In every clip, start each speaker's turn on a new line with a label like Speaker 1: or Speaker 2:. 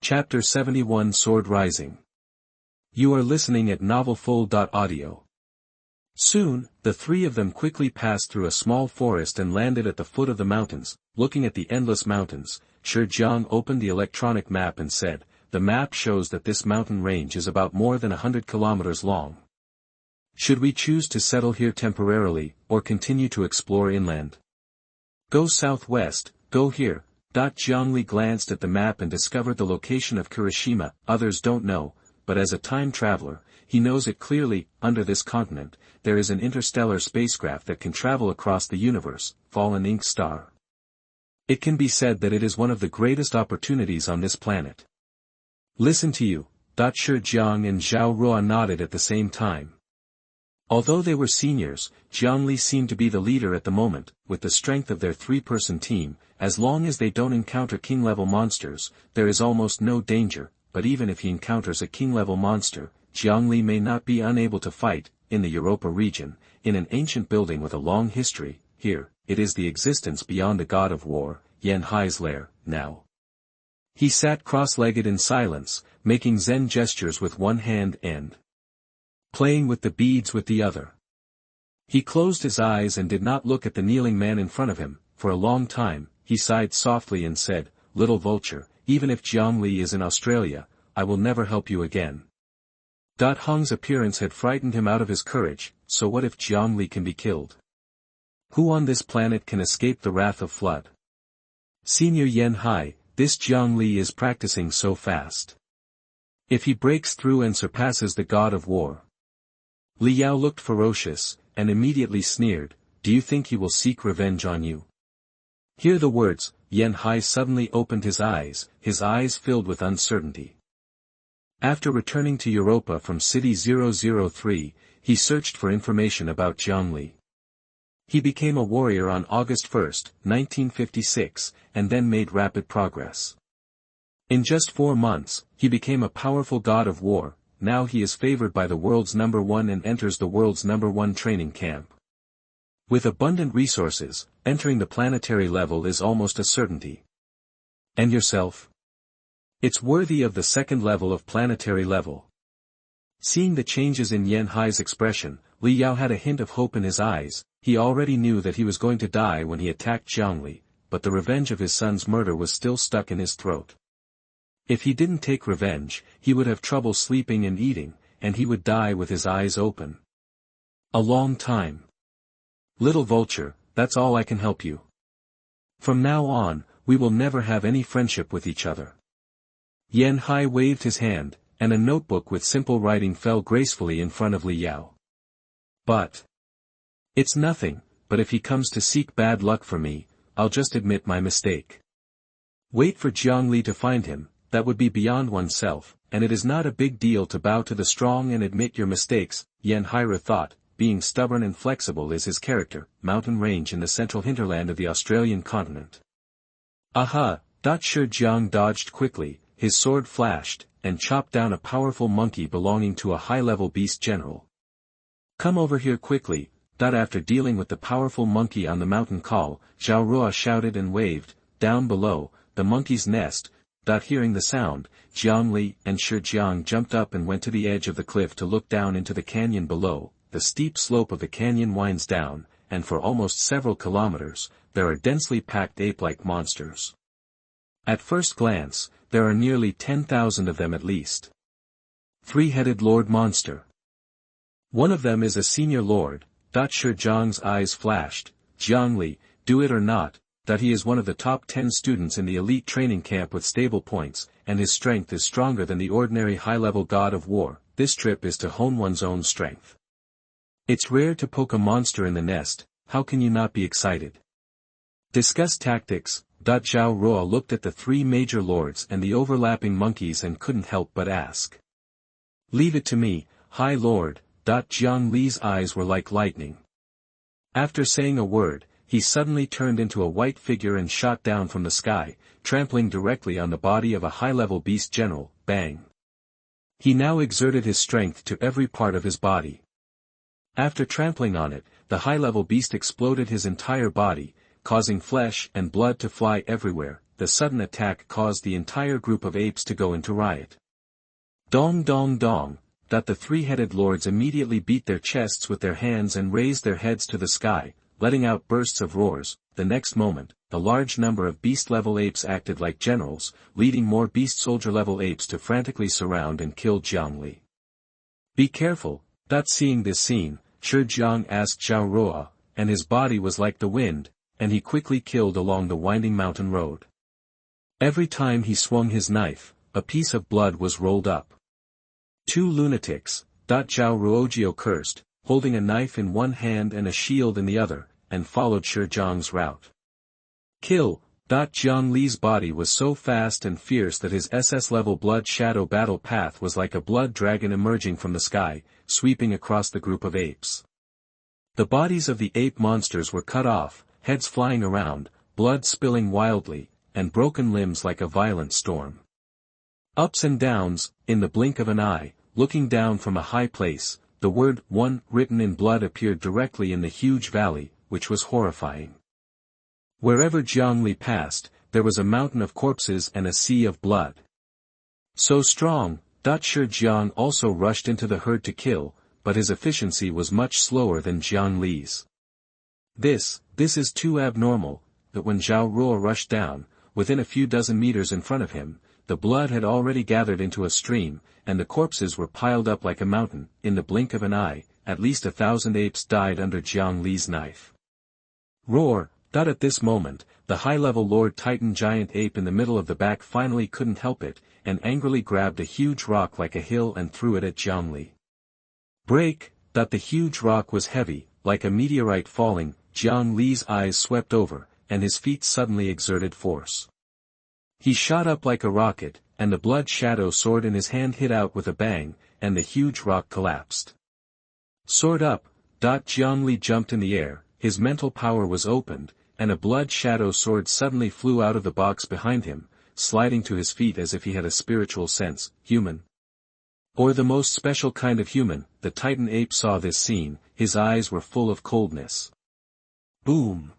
Speaker 1: Chapter 71 Sword Rising. You are listening at novelfull.audio. Soon, the three of them quickly passed through a small forest and landed at the foot of the mountains. Looking at the endless mountains, Jiang opened the electronic map and said, "The map shows that this mountain range is about more than 100 kilometers long. Should we choose to settle here temporarily, or continue to explore inland? Go southwest, go here." Jiang Li glanced at the map and discovered the location of Kirishima. Others don't know, but as a time traveler, he knows it clearly. Under this continent, there is an interstellar spacecraft that can travel across the universe, Fallen Ink Star. It can be said that it is one of the greatest opportunities on this planet. Listen to you, Jiang and Zhao Rua nodded at the same time. Although they were seniors, Jiang Li seemed to be the leader at the moment. With the strength of their three-person team, as long as they don't encounter king-level monsters, there is almost no danger, but even if he encounters a king-level monster, Jiang Li may not be unable to fight. In the Europa region, in an ancient building with a long history, here, it is the existence beyond the god of war, Yan Hai's lair, now. He sat cross-legged in silence, making Zen gestures with one hand and playing with the beads with the other. He closed his eyes and did not look at the kneeling man in front of him. For a long time, he sighed softly and said, "Little vulture, even if Jiang Li is in Australia, I will never help you again." Hong's appearance had frightened him out of his courage. So what if Jiang Li can be killed? Who on this planet can escape the wrath of flood? Senior Yan Hai, this Jiang Li is practicing so fast. If he breaks through and surpasses the god of war. Li Yao looked ferocious, and immediately sneered, "Do you think he will seek revenge on you?" Hear the words, Yan Hai suddenly opened his eyes filled with uncertainty. After returning to Europa from City 003, he searched for information about Jiang Li. He became a warrior on August 1, 1956, and then made rapid progress. In just 4 months, he became a powerful god of war. Now he is favored by the world's #1 and enters the world's #1 training camp. With abundant resources, entering the planetary level is almost a certainty. And yourself? It's worthy of the second level of planetary level. Seeing the changes in Yan Hai's expression, Li Yao had a hint of hope in his eyes. He already knew that he was going to die when he attacked Jiang Li, but the revenge of his son's murder was still stuck in his throat. If he didn't take revenge, he would have trouble sleeping and eating, and he would die with his eyes open. A long time. Little vulture, that's all I can help you. From now on, we will never have any friendship with each other. Yan Hai waved his hand, and a notebook with simple writing fell gracefully in front of Li Yao. But it's nothing, but if he comes to seek bad luck for me, I'll just admit my mistake. Wait for Jiang Li to find him. That would be beyond oneself, and it is not a big deal to bow to the strong and admit your mistakes, Yan Hai thought. Being stubborn and flexible is his character. Mountain range in the central hinterland of the Australian continent. Aha! Jiang dodged quickly, his sword flashed, and chopped down a powerful monkey belonging to a high-level beast general. "Come over here quickly." After dealing with the powerful monkey on the mountain col, Zhao Rua shouted and waved. Down below, the monkey's nest. Hearing the sound, Jiang Li and Jiang jumped up and went to the edge of the cliff to look down into the canyon below. The steep slope of the canyon winds down, and for almost several kilometers, there are densely packed ape-like monsters. At first glance, there are nearly 10,000 of them at least. Three-headed Lord Monster. One of them is a senior lord. Jiang's eyes flashed. Jiang Li, do it or not. That he is one of the top 10 students in the elite training camp with stable points, and his strength is stronger than the ordinary high-level god of war. This trip is to hone one's own strength. It's rare to poke a monster in the nest. How can you not be excited? Discuss tactics. Zhao Rua looked at the 3 major lords and the overlapping monkeys and couldn't help but ask. Leave it to me, High Lord. Jiang Li's eyes were like lightning. After saying a word, he suddenly turned into a white figure and shot down from the sky, trampling directly on the body of a high-level beast general. Bang! He now exerted his strength to every part of his body. After trampling on it, the high-level beast exploded his entire body, causing flesh and blood to fly everywhere. the sudden attack caused the entire group of apes to go into riot. Dong dong dong, that the three-headed lords immediately beat their chests with their hands and raised their heads to the sky, letting out bursts of roars. The next moment, a large number of beast-level apes acted like generals, leading more beast-soldier-level apes to frantically surround and kill Jiang Li. "Be careful," seeing this scene, Shi Jiang asked Yaoyue, and his body was like the wind, and he quickly killed along the winding mountain road. Every time he swung his knife, a piece of blood was rolled up. "Two lunatics," Yaoyue cursed, holding a knife in one hand and a shield in the other, and followed Shi Jiang's route. "Kill." Jiang Li's body was so fast and fierce that his SS-level blood shadow battle path was like a blood dragon emerging from the sky, sweeping across the group of apes. The bodies of the ape monsters were cut off, heads flying around, blood spilling wildly, and broken limbs like a violent storm. Ups and downs, in the blink of an eye, looking down from a high place, the word "one" written in blood appeared directly in the huge valley, which was horrifying. Wherever Jiang Li passed, there was a mountain of corpses and a sea of blood. So strong, Shi Jiang also rushed into the herd to kill, but his efficiency was much slower than Jiang Li's. This is too abnormal, that when Yaoyue rushed down, within a few dozen meters in front of him, the blood had already gathered into a stream, and the corpses were piled up like a mountain. In the blink of an eye, at least 1,000 apes died under Jiang Li's knife. Roar! At this moment, the high-level Lord Titan giant ape in the middle of the back finally couldn't help it, and angrily grabbed a huge rock like a hill and threw it at Jiang Li. Break! The huge rock was heavy, like a meteorite falling. Jiang Li's eyes swept over, and his feet suddenly exerted force. He shot up like a rocket, and the blood shadow sword in his hand hit out with a bang, and the huge rock collapsed. Sword up! Jiang Li jumped in the air, his mental power was opened, and a blood shadow sword suddenly flew out of the box behind him, sliding to his feet as if he had a spiritual sense. Human. Or the most special kind of human. The Titan ape saw this scene, his eyes were full of coldness. Boom!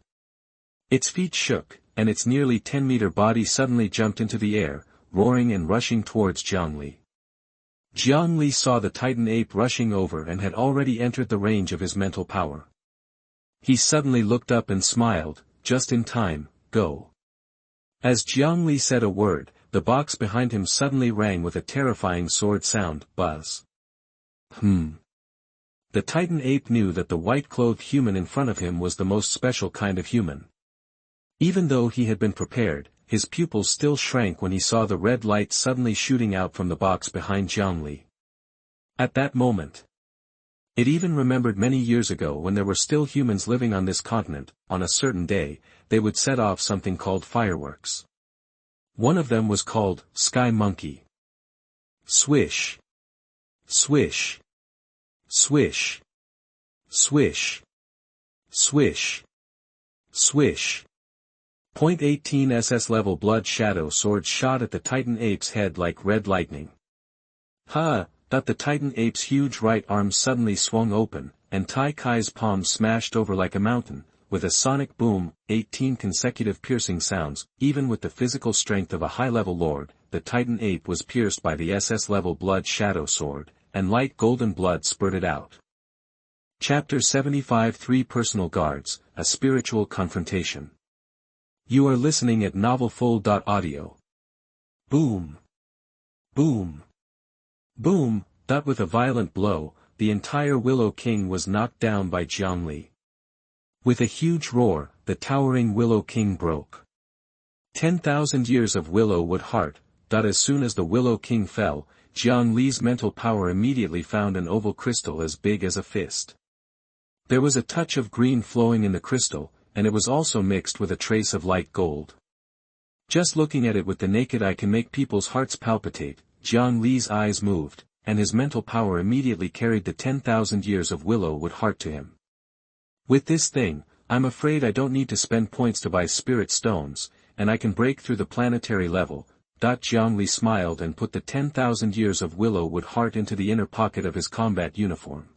Speaker 1: Its feet shook, and its nearly 10-meter body suddenly jumped into the air, roaring and rushing towards Jiang Li. Jiang Li saw the Titan ape rushing over and had already entered the range of his mental power. He suddenly looked up and smiled, just in time. Go. As Jiang Li said a word, the box behind him suddenly rang with a terrifying sword sound. Buzz. The Titan ape knew that the white-clothed human in front of him was the most special kind of human. Even though he had been prepared, his pupils still shrank when he saw the red light suddenly shooting out from the box behind Jiang Li. At that moment, it even remembered many years ago when there were still humans living on this continent. On a certain day, they would set off something called fireworks. One of them was called Sky Monkey. Swish. Swish. Swish. Swish. Swish. Swish. .18 SS level blood shadow sword shot at the Titan ape's head like red lightning. The Titan ape's huge right arm suddenly swung open, and Tai Kai's palm smashed over like a mountain, with a sonic boom. 18 consecutive piercing sounds. Even with the physical strength of a high-level lord, the Titan ape was pierced by the SS-level blood shadow sword, and light golden blood spurted out. Chapter 75 3 Personal Guards, A Spiritual Confrontation. You are listening at novelfull.audio. Boom. Boom. Boom! With a violent blow, the entire Willow King was knocked down by Jiang Li. With a huge roar, the towering Willow King broke. 10,000 years of Willow wood heart. As soon as the Willow King fell, Jiang Li's mental power immediately found an oval crystal as big as a fist. There was a touch of green flowing in the crystal, and it was also mixed with a trace of light gold. Just looking at it with the naked eye can make people's hearts palpitate. Jiang Li's eyes moved, and his mental power immediately carried the 10,000 years of Willow wood heart to him. With this thing, I'm afraid I don't need to spend points to buy spirit stones, and I can break through the planetary level. Jiang Li smiled and put the 10,000 years of Willow wood heart into the inner pocket of his combat uniform.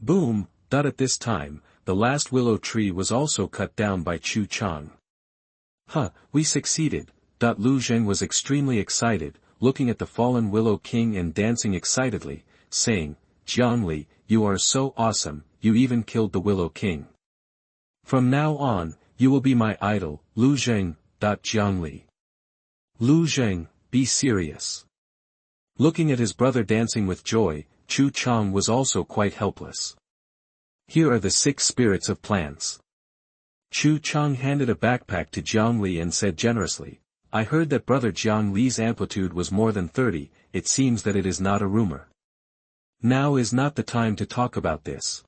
Speaker 1: Boom! At this time, the last willow tree was also cut down by Chu Chang. We succeeded. Lu Zheng was extremely excited, looking at the fallen Willow King and dancing excitedly, saying, Jiang Li, you are so awesome, you even killed the Willow King. From now on, you will be my idol, Lu Zheng. Jiang Li. Lu Zheng, be serious. Looking at his brother dancing with joy, Chu Chang was also quite helpless. Here are the 6 spirits of plants. Chu Chang handed a backpack to Jiang Li and said generously, I heard that brother Jiang Li's amplitude was more than 30, it seems that it is not a rumor. Now is not the time to talk about this.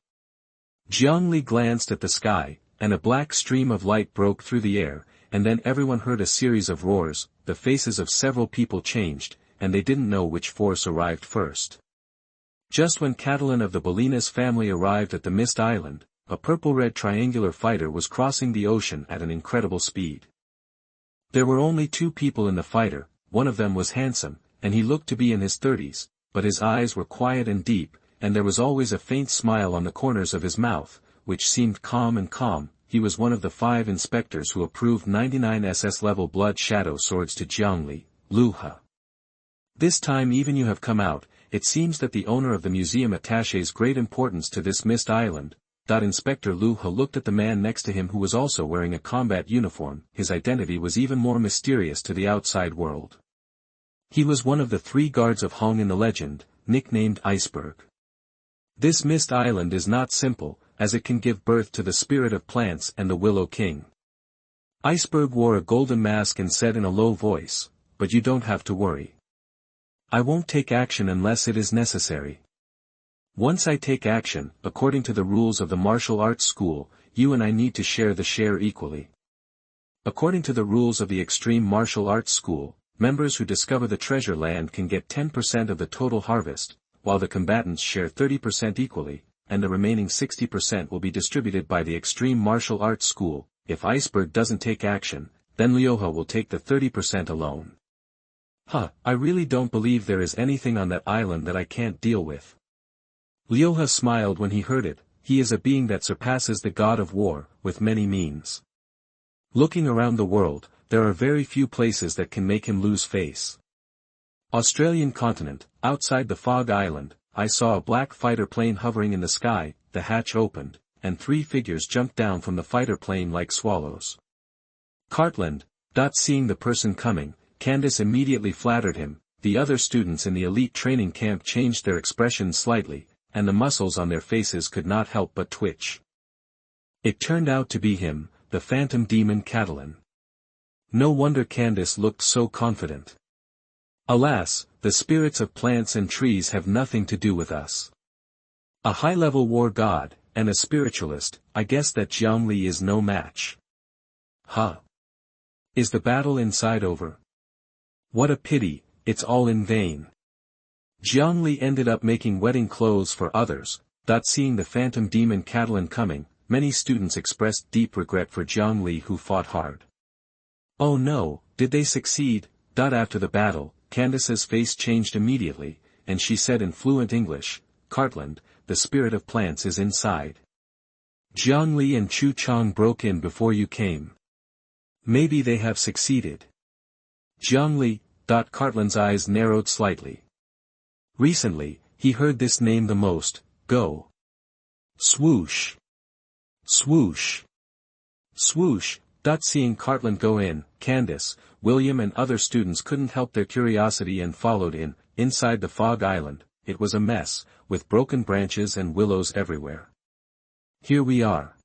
Speaker 1: Jiang Li glanced at the sky, and a black stream of light broke through the air, and then everyone heard a series of roars, the faces of several people changed, and they didn't know which force arrived first. Just when Cattelan of the Bolinas family arrived at the Mist Island, a purple-red triangular fighter was crossing the ocean at an incredible speed. There were only 2 people in the fighter, one of them was handsome, and he looked to be in his 30s, but his eyes were quiet and deep, and there was always a faint smile on the corners of his mouth, which seemed calm and calm. He was one of the 5 inspectors who approved 99 SS-level blood shadow swords to Jiang Li, Lu He. This time even you have come out, it seems that the owner of the museum attaches great importance to this Mist Island. Inspector Lu He looked at the man next to him who was also wearing a combat uniform. His identity was even more mysterious to the outside world. He was one of the 3 guards of Hong in the legend, nicknamed Iceberg. This Mist Island is not simple, as it can give birth to the spirit of plants and the Willow King. Iceberg wore a golden mask and said in a low voice, but you don't have to worry. I won't take action unless it is necessary. Once I take action, according to the rules of the martial arts school, you and I need to share the share equally. According to the rules of the extreme martial arts school, members who discover the treasure land can get 10% of the total harvest, while the combatants share 30% equally, and the remaining 60% will be distributed by the extreme martial arts school. If Iceberg doesn't take action, then Liu He will take the 30% alone. I really don't believe there is anything on that island that I can't deal with. Liu He smiled when he heard it. He is a being that surpasses the god of war, with many means. Looking around the world, there are very few places that can make him lose face. Australian continent, outside the Fog Island, I saw a black fighter plane hovering in the sky. The hatch opened, and 3 figures jumped down from the fighter plane like swallows. Cartland. Seeing the person coming, Candace immediately flattered him. The other students in the elite training camp changed their expressions slightly, and the muscles on their faces could not help but twitch. It turned out to be him, the phantom demon Cattelan. No wonder Candace looked so confident. Alas, the spirits of plants and trees have nothing to do with us. A high-level war god, and a spiritualist, I guess that Jiang Li is no match. Is the battle inside over? What a pity, it's all in vain. Jiang Li ended up making wedding clothes for others. Seeing the phantom demon Cattelan coming, many students expressed deep regret for Jiang Li who fought hard. Oh no, did they succeed? After the battle, Candace's face changed immediately, and she said in fluent English, Cartland, the spirit of plants is inside. Jiang Li and Chu Chang broke in before you came. Maybe they have succeeded. Jiang Li. Cartland's eyes narrowed slightly. Recently, he heard this name the most. Go. Swoosh. Swoosh. Swoosh. Seeing Cartland go in, Candace, William and other students couldn't help their curiosity and followed in. Inside the Fog Island, it was a mess, with broken branches and willows everywhere. Here we are.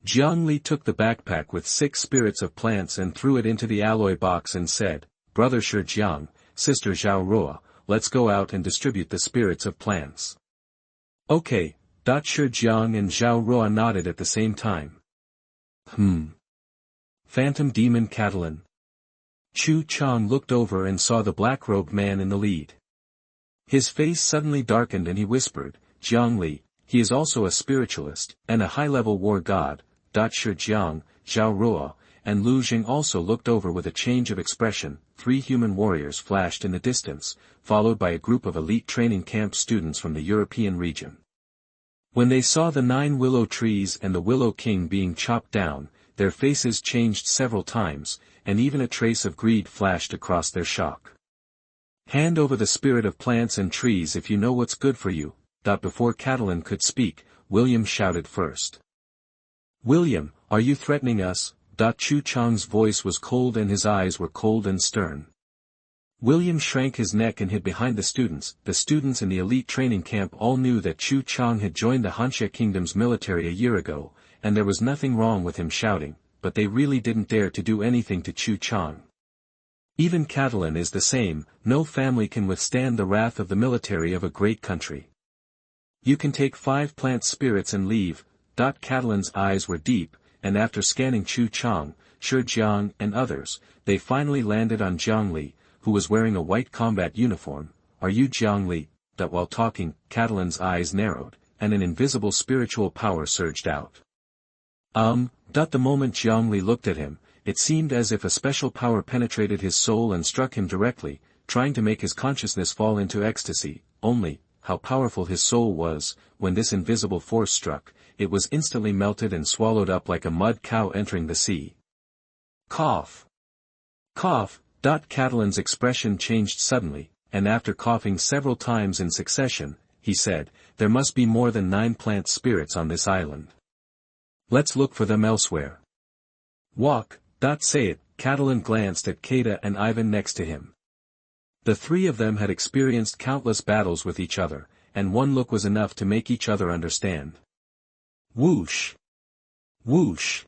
Speaker 1: Jiang Li took the backpack with 6 spirits of plants and threw it into the alloy box and said, Brother Shi Jiang, Sister Yaoyue, let's go out and distribute the spirits of plants. Okay. Shi Jiang and Yaoyue nodded at the same time. Phantom demon Cattelan. Chu Chang looked over and saw the black-robed man in the lead. His face suddenly darkened and he whispered, Jiang Li, he is also a spiritualist, and a high-level war god. Shi Jiang, Yaoyue, and Lu Zheng also looked over with a change of expression. 3 human warriors flashed in the distance, followed by a group of elite training camp students from the European region. When they saw the 9 willow trees and the Willow King being chopped down, their faces changed several times, and even a trace of greed flashed across their shock. "Hand over the spirit of plants and trees if you know what's good for you." Before Cattelan could speak, William shouted first. "William, are you threatening us?" Chu Chang's voice was cold and his eyes were cold and stern. William shrank his neck and hid behind the students. The students in the elite training camp all knew that Chu Chang had joined the Hanxia Kingdom's military a year ago, and there was nothing wrong with him shouting, but they really didn't dare to do anything to Chu Chang. Even Cattelan is the same, no family can withstand the wrath of the military of a great country. "You can take 5 plant spirits and leave." Cattelan's eyes were deep, and after scanning Chu Chang, Shi Jiang and others, they finally landed on Jiang Li, who was wearing a white combat uniform. "Are you Jiang Li?" While talking, Cattelan's eyes narrowed, and an invisible spiritual power surged out. The moment Jiang Li looked at him, it seemed as if a special power penetrated his soul and struck him directly, trying to make his consciousness fall into ecstasy. Only, how powerful his soul was, when this invisible force struck, it was instantly melted and swallowed up like a mud cow entering the sea. Cough. Cough. Cattelan's expression changed suddenly, and after coughing several times in succession, he said, "There must be more than 9 plant spirits on this island. Let's look for them elsewhere." "Walk." Say it. Cattelan glanced at Keita and Ivan next to him. The 3 of them had experienced countless battles with each other, and one look was enough to make each other understand. Whoosh! Whoosh!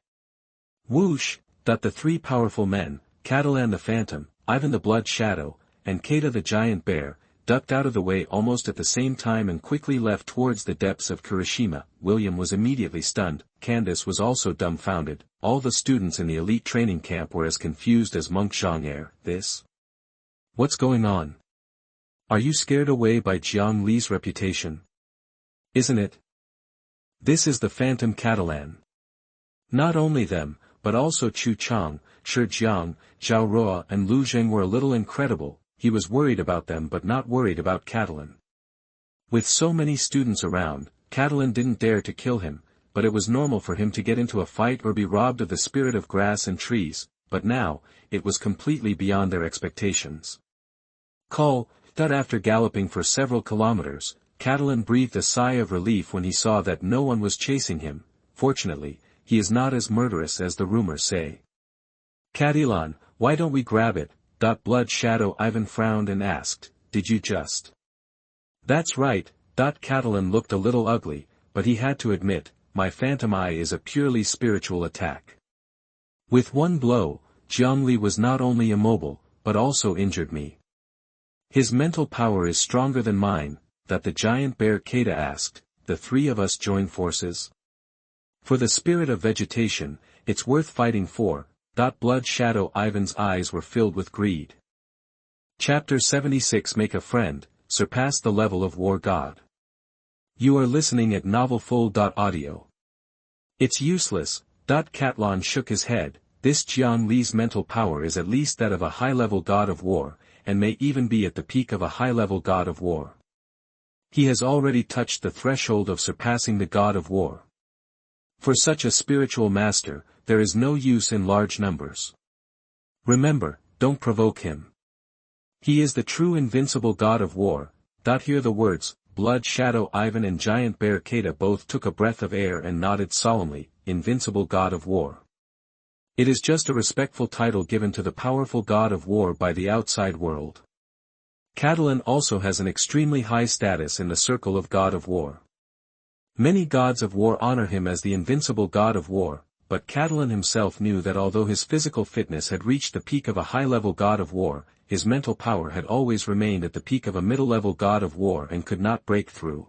Speaker 1: Whoosh! The 3 powerful men, Cattelan the Phantom, Ivan the Blood Shadow, and Keita the Giant Bear, ducked out of the way almost at the same time and quickly left towards the depths of Kirishima. William was immediately stunned, Candace was also dumbfounded, all the students in the elite training camp were as confused as Monk Zhong'er. "This? What's going on? Are you scared away by Jiang Li's reputation? Isn't it? This is the Phantom Cattelan." Not only them, but also Chu Chang, Shi Jiang, Zhao Ruo and Lu Zheng were a little incredible. He was worried about them but not worried about Cattelan. With so many students around, Cattelan didn't dare to kill him, but it was normal for him to get into a fight or be robbed of the spirit of grass and trees, but now, it was completely beyond their expectations. After galloping for several kilometers, Cattelan breathed a sigh of relief when he saw that no one was chasing him. Fortunately, he is not as murderous as the rumors say. "Cattelan, why don't we grab it?" Blood Shadow Ivan frowned and asked, "Did you just?" "That's right." Cattelan looked a little ugly, but he had to admit, "My Phantom Eye is a purely spiritual attack." With one blow, Jiang Li was not only immobile, but also injured me. "His mental power is stronger than mine," the giant bear Keita asked. "The 3 of us join forces? For the spirit of vegetation, it's worth fighting for." Blood Shadow Ivan's eyes were filled with greed. Chapter 76 Make a Friend, Surpass the Level of War God. You are listening at novelfull.audio. "It's useless." Cattelan shook his head. "This Jiang Li's mental power is at least that of a high-level god of war, and may even be at the peak of a high-level god of war. He has already touched the threshold of surpassing the god of war. For such a spiritual master, there is no use in large numbers. Remember, don't provoke him. He is the true invincible god of war." Hear the words, Blood Shadow Ivan and Giant Bear Keita both took a breath of air and nodded solemnly. "Invincible god of war. It is just a respectful title given to the powerful god of war by the outside world. Cattelan also has an extremely high status in the circle of god of war. Many gods of war honor him as the invincible god of war, but Cattelan himself knew that although his physical fitness had reached the peak of a high-level god of war, his mental power had always remained at the peak of a middle-level god of war and could not break through.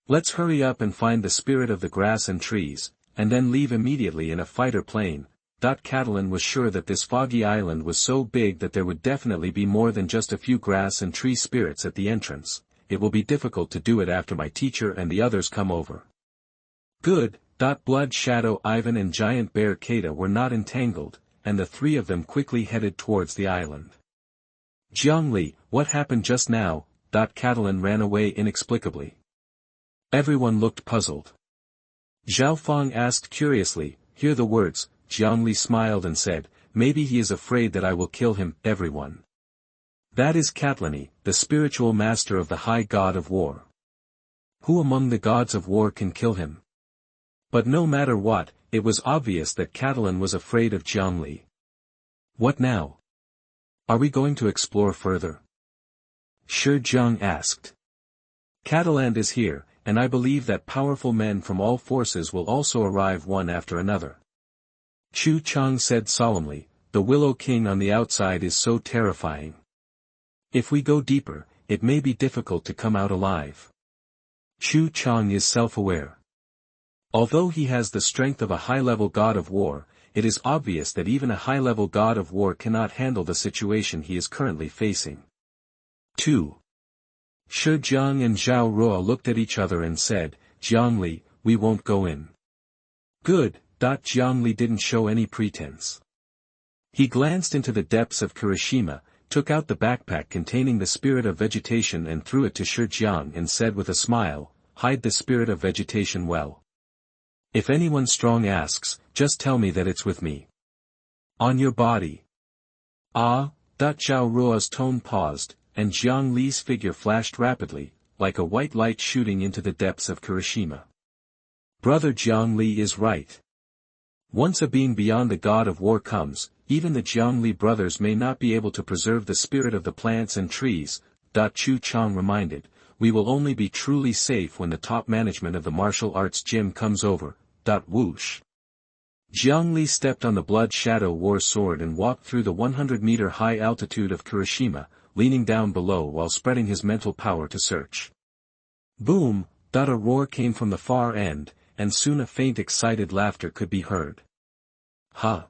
Speaker 1: Let's hurry up and find the spirit of the grass and trees, and then leave immediately in a fighter plane." Cattelan was sure that this foggy island was so big that there would definitely be more than just a few grass and tree spirits at the entrance. "It will be difficult to do it after my teacher and the others come over." "Good." Blood Shadow Ivan and Giant Bear Keita were not entangled, and the 3 of them quickly headed towards the island. "Jiang Li, what happened just now?" Cattelan ran away inexplicably. Everyone looked puzzled. Zhao Feng asked curiously. Hear the words, Jiang Li smiled and said, maybe he is afraid that I will kill him, everyone. That is Cattelan, the spiritual master of the high god of war. Who among the gods of war can kill him? But no matter what, it was obvious that Cattelan was afraid of Jiang Li. What now? Are we going to explore further? Shi Jiang asked. Cattelan is here, and I believe that powerful men from all forces will also arrive one after another. Chu Chang said solemnly, the Willow King on the outside is so terrifying. If we go deeper, it may be difficult to come out alive. Chu Chang is self-aware. Although he has the strength of a high-level god of war, it is obvious that even a high-level god of war cannot handle the situation he is currently facing. 2. Shi Jiang and Zhao Ruo looked at each other and said, Jiang Li, we won't go in. Good. Jiang Li didn't show any pretense. He glanced into the depths of Kirishima, took out the backpack containing the spirit of vegetation and threw it to Shi Jiang and said with a smile, hide the spirit of vegetation well. If anyone strong asks, just tell me that it's with me. On your body. Ah. Zhao Ruo's tone paused, and Jiang Li's figure flashed rapidly, like a white light shooting into the depths of Kirishima. Brother Jiang Li is right. Once a being beyond the god of war comes, even the Jiang Li brothers may not be able to preserve the spirit of the plants and trees. Chu Chang reminded, we will only be truly safe when the top management of the martial arts gym comes over. Whoosh. Jiang Li stepped on the blood shadow war sword and walked through the 100-meter high altitude of Kirishima, leaning down below while spreading his mental power to search. Boom. A roar came from the far end, and soon a faint excited laughter could be heard. Ha!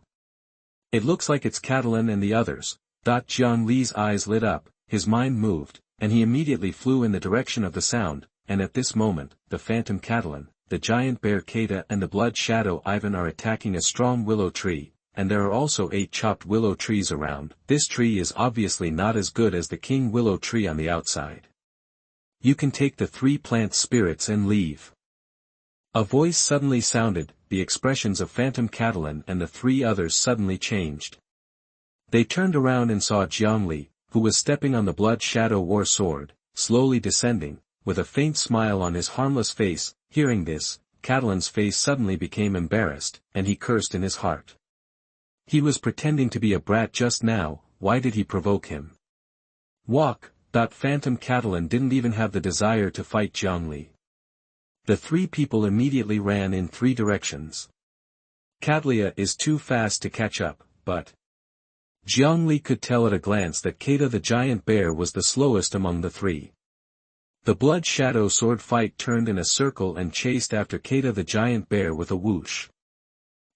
Speaker 1: It looks like it's Cattelan and the others. Jiang Li's eyes lit up, his mind moved, and he immediately flew in the direction of the sound, and at this moment, the phantom Cattelan, the giant bear Kata and the blood shadow Ivan are attacking a strong willow tree, and there are also 8 chopped willow trees around. This tree is obviously not as good as the king willow tree on the outside. You can take the 3 plant spirits and leave. A voice suddenly sounded, the expressions of Phantom Cattelan and the 3 others suddenly changed. They turned around and saw Jiang Li, who was stepping on the blood shadow war sword, slowly descending, with a faint smile on his harmless face. Hearing this, Cattelan's face suddenly became embarrassed, and he cursed in his heart. He was pretending to be a brat just now, why did he provoke him? Walk. Phantom Cattelan didn't even have the desire to fight Jiang Li. The 3 people immediately ran in 3 directions. Cattelan is too fast to catch up, but Jiang Li could tell at a glance that Kata the giant bear was the slowest among the 3. The blood shadow sword fight turned in a circle and chased after Kata the giant bear with a whoosh.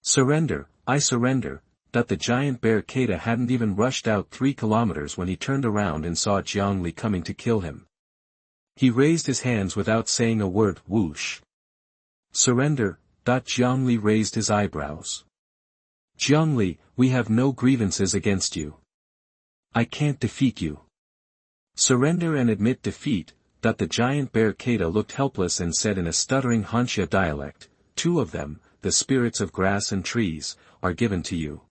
Speaker 1: Surrender, I surrender. The giant bear Kata hadn't even rushed out 3 kilometers when he turned around and saw Jiang Li coming to kill him. He raised his hands without saying a word, whoosh. Surrender. Jiang Li raised his eyebrows. Jiang Li, we have no grievances against you. I can't defeat you. Surrender and admit defeat. The giant bear Kata looked helpless and said in a stuttering Hansha dialect, 2 of them, the spirits of grass and trees, are given to you.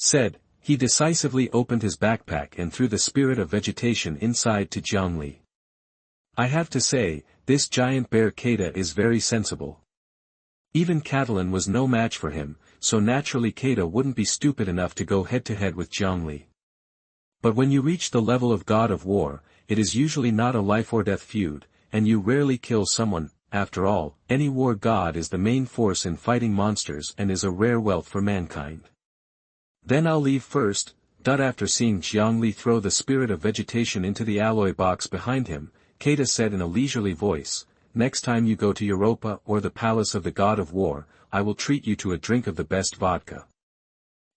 Speaker 1: Said, he decisively opened his backpack and threw the spirit of vegetation inside to Jiang Li. I have to say, this giant bear Kata is very sensible. Even Cattelan was no match for him, so naturally Kata wouldn't be stupid enough to go head-to-head with Jiang Li. But when you reach the level of god of war, it is usually not a life-or-death feud, and you rarely kill someone. After all, any war god is the main force in fighting monsters and is a rare wealth for mankind. Then I'll leave first. After seeing Jiang Li throw the spirit of vegetation into the alloy box behind him, Kata said in a leisurely voice, next time you go to Europa or the palace of the god of war, I will treat you to a drink of the best vodka.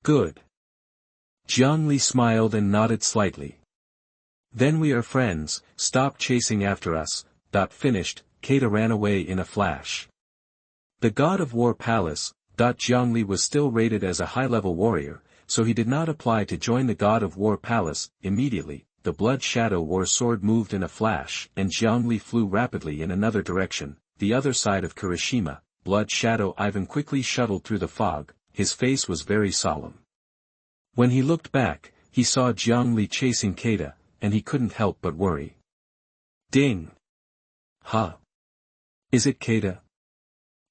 Speaker 1: Good. Jiang Li smiled and nodded slightly. Then we are friends, stop chasing after us. Finished, Kata ran away in a flash. The god of war palace. Jiang Li was still rated as a high-level warrior, so he did not apply to join the god of war palace. Immediately, the blood shadow war sword moved in a flash, and Jiang Li flew rapidly in another direction, the other side of Kirishima. Blood shadow Ivan quickly shuttled through the fog, his face was very solemn. When he looked back, he saw Jiang Li chasing Kata, and he couldn't help but worry. Ding! Huh? Is it Kata?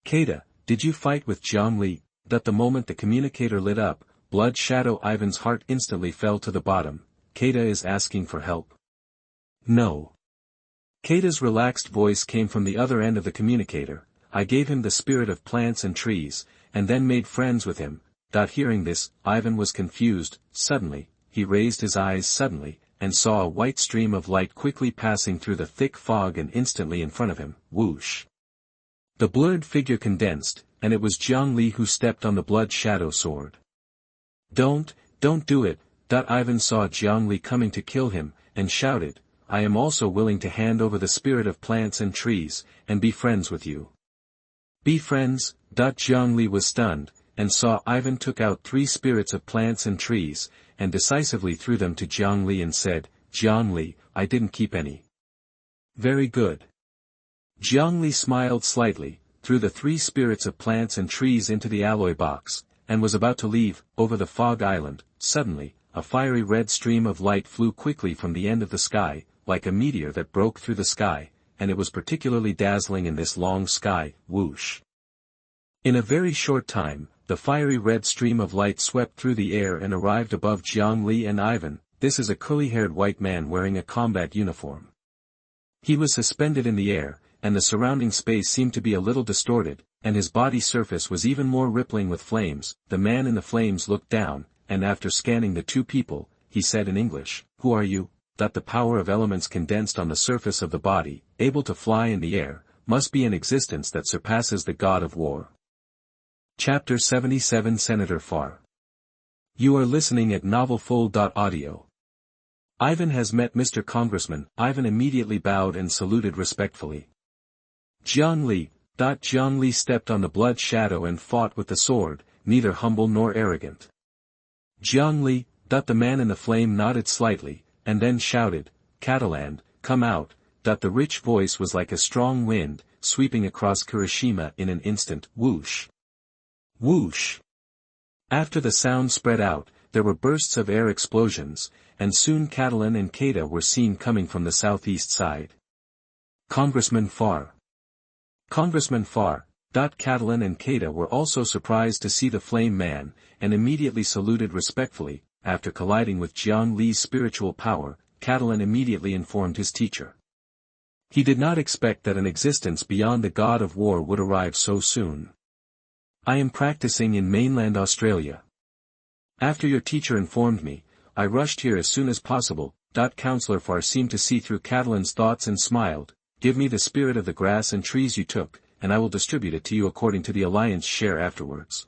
Speaker 1: Kata, did you fight with Jiang Li? That the moment the communicator lit up, Blood Shadow Ivan's heart instantly fell to the bottom. Kata is asking for help. No. Kata's relaxed voice came from the other end of the communicator. I gave him the spirit of plants and trees, and then made friends with him. Hearing this, Ivan was confused. Suddenly, he raised his eyes suddenly, and saw a white stream of light quickly passing through the thick fog and instantly in front of him. Whoosh! The blurred figure condensed, and it was Jiang Li who stepped on the blood shadow sword. Don't do it! Ivan saw Jiang Li coming to kill him, and shouted, I am also willing to hand over the spirit of plants and trees, and be friends with you. Be friends? Jiang Li was stunned, and saw Ivan took out 3 spirits of plants and trees, and decisively threw them to Jiang Li and said, Jiang Li, I didn't keep any. Very good. Jiang Li smiled slightly, threw the 3 spirits of plants and trees into the alloy box, and was about to leave. Over the fog island. Suddenly, a fiery red stream of light flew quickly from the end of the sky, like a meteor that broke through the sky, and it was particularly dazzling in this long sky. Whoosh! In a very short time, the fiery red stream of light swept through the air and arrived above Jiang Li and Ivan. This is a curly-haired white man wearing a combat uniform. He was suspended in the air, and the surrounding space seemed to be a little distorted, and his body surface was even more rippling with flames. The man in the flames looked down, and after scanning the 2 people, he said in English, Who are you? The power of elements condensed on the surface of the body, able to fly in the air, must be an existence that surpasses the god of war. Chapter 77 Senator Farr. You are listening at novelfull.audio. Ivan has met Mr. Congressman. Ivan immediately bowed and saluted respectfully. Jiang Li. Jiang Li stepped on the blood shadow and fought with the sword, neither humble nor arrogant. Jiang Li. The man in the flame nodded slightly, and then shouted, Cattelan, come out. The rich voice was like a strong wind, sweeping across Kirishima in an instant. Whoosh! Whoosh! After the sound spread out, there were bursts of air explosions, and soon Cattelan and Kata were seen coming from the southeast side. Congressman Farr. Congressman Farr. Cattelan and Kata were also surprised to see the flame man, and immediately saluted respectfully. After colliding with Jiang Li's spiritual power, Cattelan immediately informed his teacher. He did not expect that an existence beyond the god of war would arrive so soon. I am practicing in mainland Australia. After your teacher informed me, I rushed here as soon as possible. Counselor Farr seemed to see through Cattelan's thoughts and smiled. Give me the spirit of the grass and trees you took, and I will distribute it to you according to the alliance share afterwards.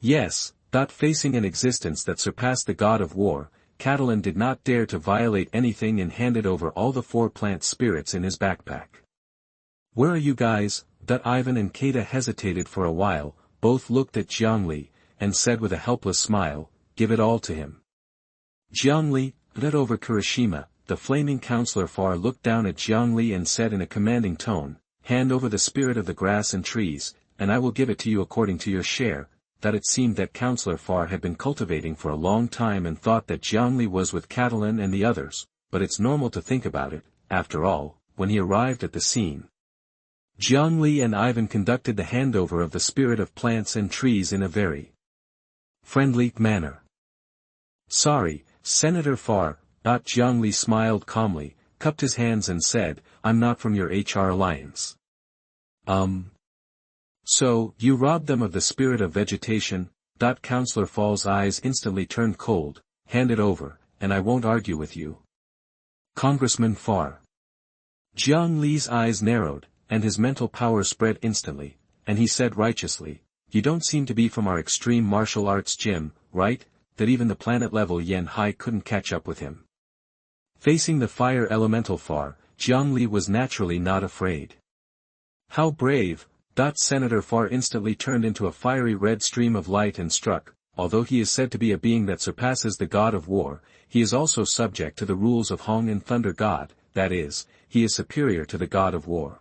Speaker 1: Yes. Facing an existence that surpassed the god of war, Cattelan did not dare to violate anything and handed over all the 4 plant spirits in his backpack. Where are you guys? Ivan and Kata hesitated for a while, both looked at Jiang Li, and said with a helpless smile, Give it all to him. Jiang Li, over Kirishima. The flaming Counselor Farr looked down at Jiang Li and said in a commanding tone, Hand over the spirit of the grass and trees, and I will give it to you according to your share. It seemed that Counselor Farr had been cultivating for a long time and thought that Jiang Li was with Cattelan and the others, but it's normal to think about it. After all, when he arrived at the scene, Jiang Li and Ivan conducted the handover of the spirit of plants and trees in a very friendly manner. Sorry, Senator Farr. Jiang Li smiled calmly, cupped his hands and said, I'm not from your HR alliance. So, you robbed them of the spirit of vegetation? Counselor Farr's eyes instantly turned cold. Hand it over, and I won't argue with you. Congressman Farr. Jiang Li's eyes narrowed, and his mental power spread instantly, and he said righteously, You don't seem to be from our extreme martial arts gym, right? That even the planet-level Yen Hai couldn't catch up with him. Facing the fire elemental Farr, Jiang Li was naturally not afraid. How brave! Senator Farr instantly turned into a fiery red stream of light and struck. Although he is said to be a being that surpasses the god of war, he is also subject to the rules of Hong and Thunder God, that is, he is superior to the god of war.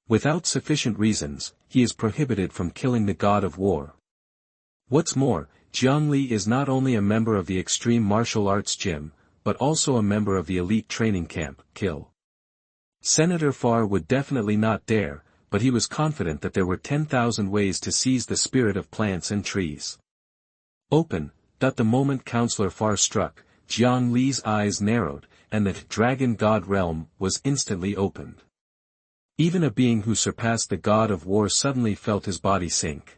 Speaker 1: Without sufficient reasons, he is prohibited from killing the god of war. What's more, Jiang Li is not only a member of the extreme martial arts gym, but also a member of the elite training camp, Kill. Senator Farr would definitely not dare, but he was confident that there were 10,000 ways to seize the spirit of plants and trees. Open. The moment Counselor Farr struck, Jiang Li's eyes narrowed, and the dragon god realm was instantly opened. Even a being who surpassed the god of war suddenly felt his body sink.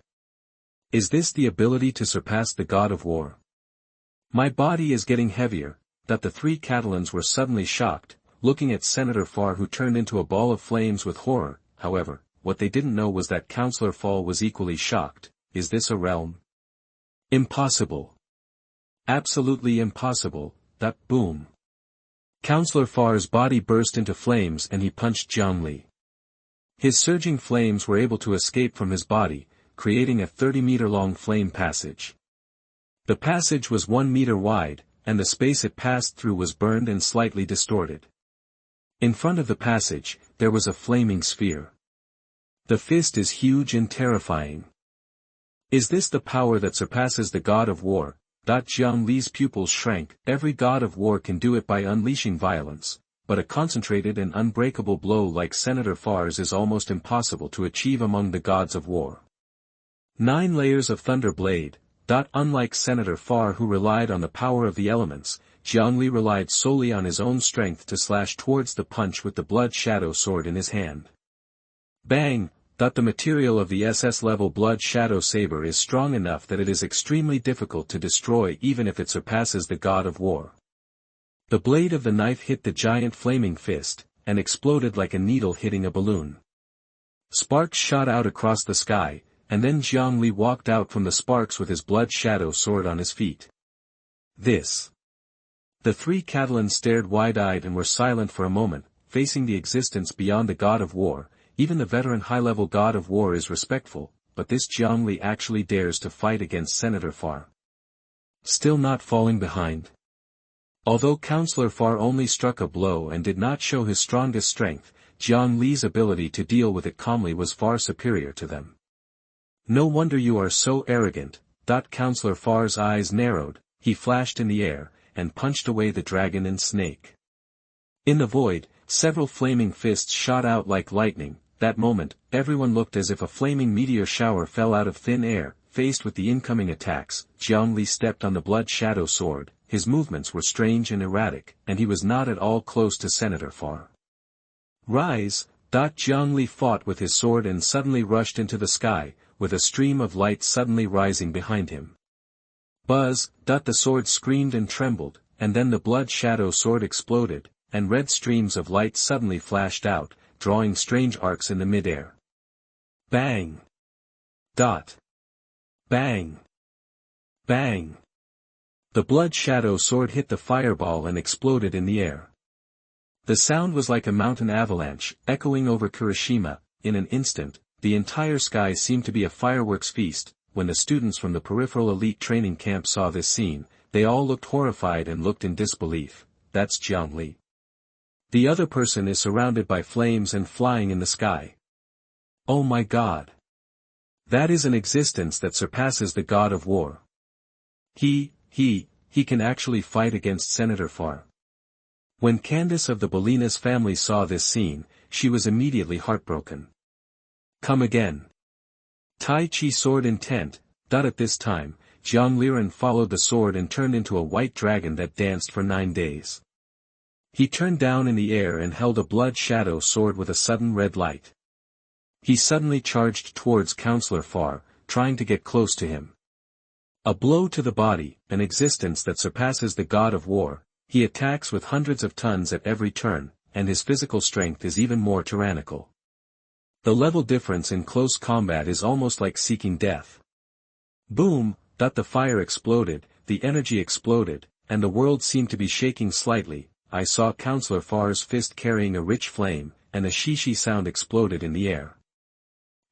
Speaker 1: Is this the ability to surpass the god of war? My body is getting heavier. The three Cattelans were suddenly shocked, looking at Senator Farr, who turned into a ball of flames with horror. However, what they didn't know was that Counselor Farr was equally shocked. Is this a realm? Impossible. Absolutely impossible. Boom. Counselor Farr's body burst into flames and he punched Jiang Li. His surging flames were able to escape from his body, creating a 30-meter-long flame passage. The passage was 1 meter wide, and the space it passed through was burned and slightly distorted. In front of the passage, there was a flaming sphere. The fist is huge and terrifying. Is this the power that surpasses the god of war? Jiang Li's pupils shrank. Every god of war can do it by unleashing violence, but a concentrated and unbreakable blow like Senator Farr's is almost impossible to achieve among the gods of war. 9 layers of thunder blade. Unlike Senator Farr, who relied on the power of the elements, Jiang Li relied solely on his own strength to slash towards the punch with the blood shadow sword in his hand. Bang! The material of the SS-level blood shadow saber is strong enough that it is extremely difficult to destroy even if it surpasses the god of war. The blade of the knife hit the giant flaming fist, and exploded like a needle hitting a balloon. Sparks shot out across the sky, and then Jiang Li walked out from the sparks with his blood shadow sword on his feet. This. The three Cattelans stared wide-eyed and were silent for a moment, facing the existence beyond the god of war. Even the veteran high-level god of war is respectful, but this Jiang Li actually dares to fight against Senator Farr. Still not falling behind. Although Counselor Farr only struck a blow and did not show his strongest strength, Jiang Li's ability to deal with it calmly was far superior to them. No wonder you are so arrogant. Counselor Farr's eyes narrowed, he flashed in the air, and punched away the dragon and snake. In the void, several flaming fists shot out like lightning. That moment, everyone looked as if a flaming meteor shower fell out of thin air. Faced with the incoming attacks, Jiang Li stepped on the blood shadow sword. His movements were strange and erratic, and he was not at all close to Senator Farr. Rise! Jiang Li fought with his sword and suddenly rushed into the sky, with a stream of light suddenly rising behind him. Buzz! The sword screamed and trembled, and then the blood shadow sword exploded, and red streams of light suddenly flashed out, drawing strange arcs in the mid-air. Bang! Bang! Bang! The blood shadow sword hit the fireball and exploded in the air. The sound was like a mountain avalanche, echoing over Kirishima. In an instant, the entire sky seemed to be a fireworks feast. When the students from the peripheral elite training camp saw this scene, they all looked horrified and looked in disbelief. That's Jiang Li. The other person is surrounded by flames and flying in the sky. Oh my god! That is an existence that surpasses the god of war. He can actually fight against Senator Farr. When Candace of the Bolinas family saw this scene, she was immediately heartbroken. Come again. Tai Chi sword intent. At this time, Jiang Liren followed the sword and turned into a white dragon that danced for 9 days. He turned down in the air and held a blood shadow sword with a sudden red light. He suddenly charged towards Counselor Farr, trying to get close to him. A blow to the body, an existence that surpasses the god of war. He attacks with hundreds of tons at every turn, and his physical strength is even more tyrannical. The level difference in close combat is almost like seeking death. Boom! The fire exploded, the energy exploded, and the world seemed to be shaking slightly. I saw Counselor Farr's fist carrying a rich flame, and a shishi sound exploded in the air.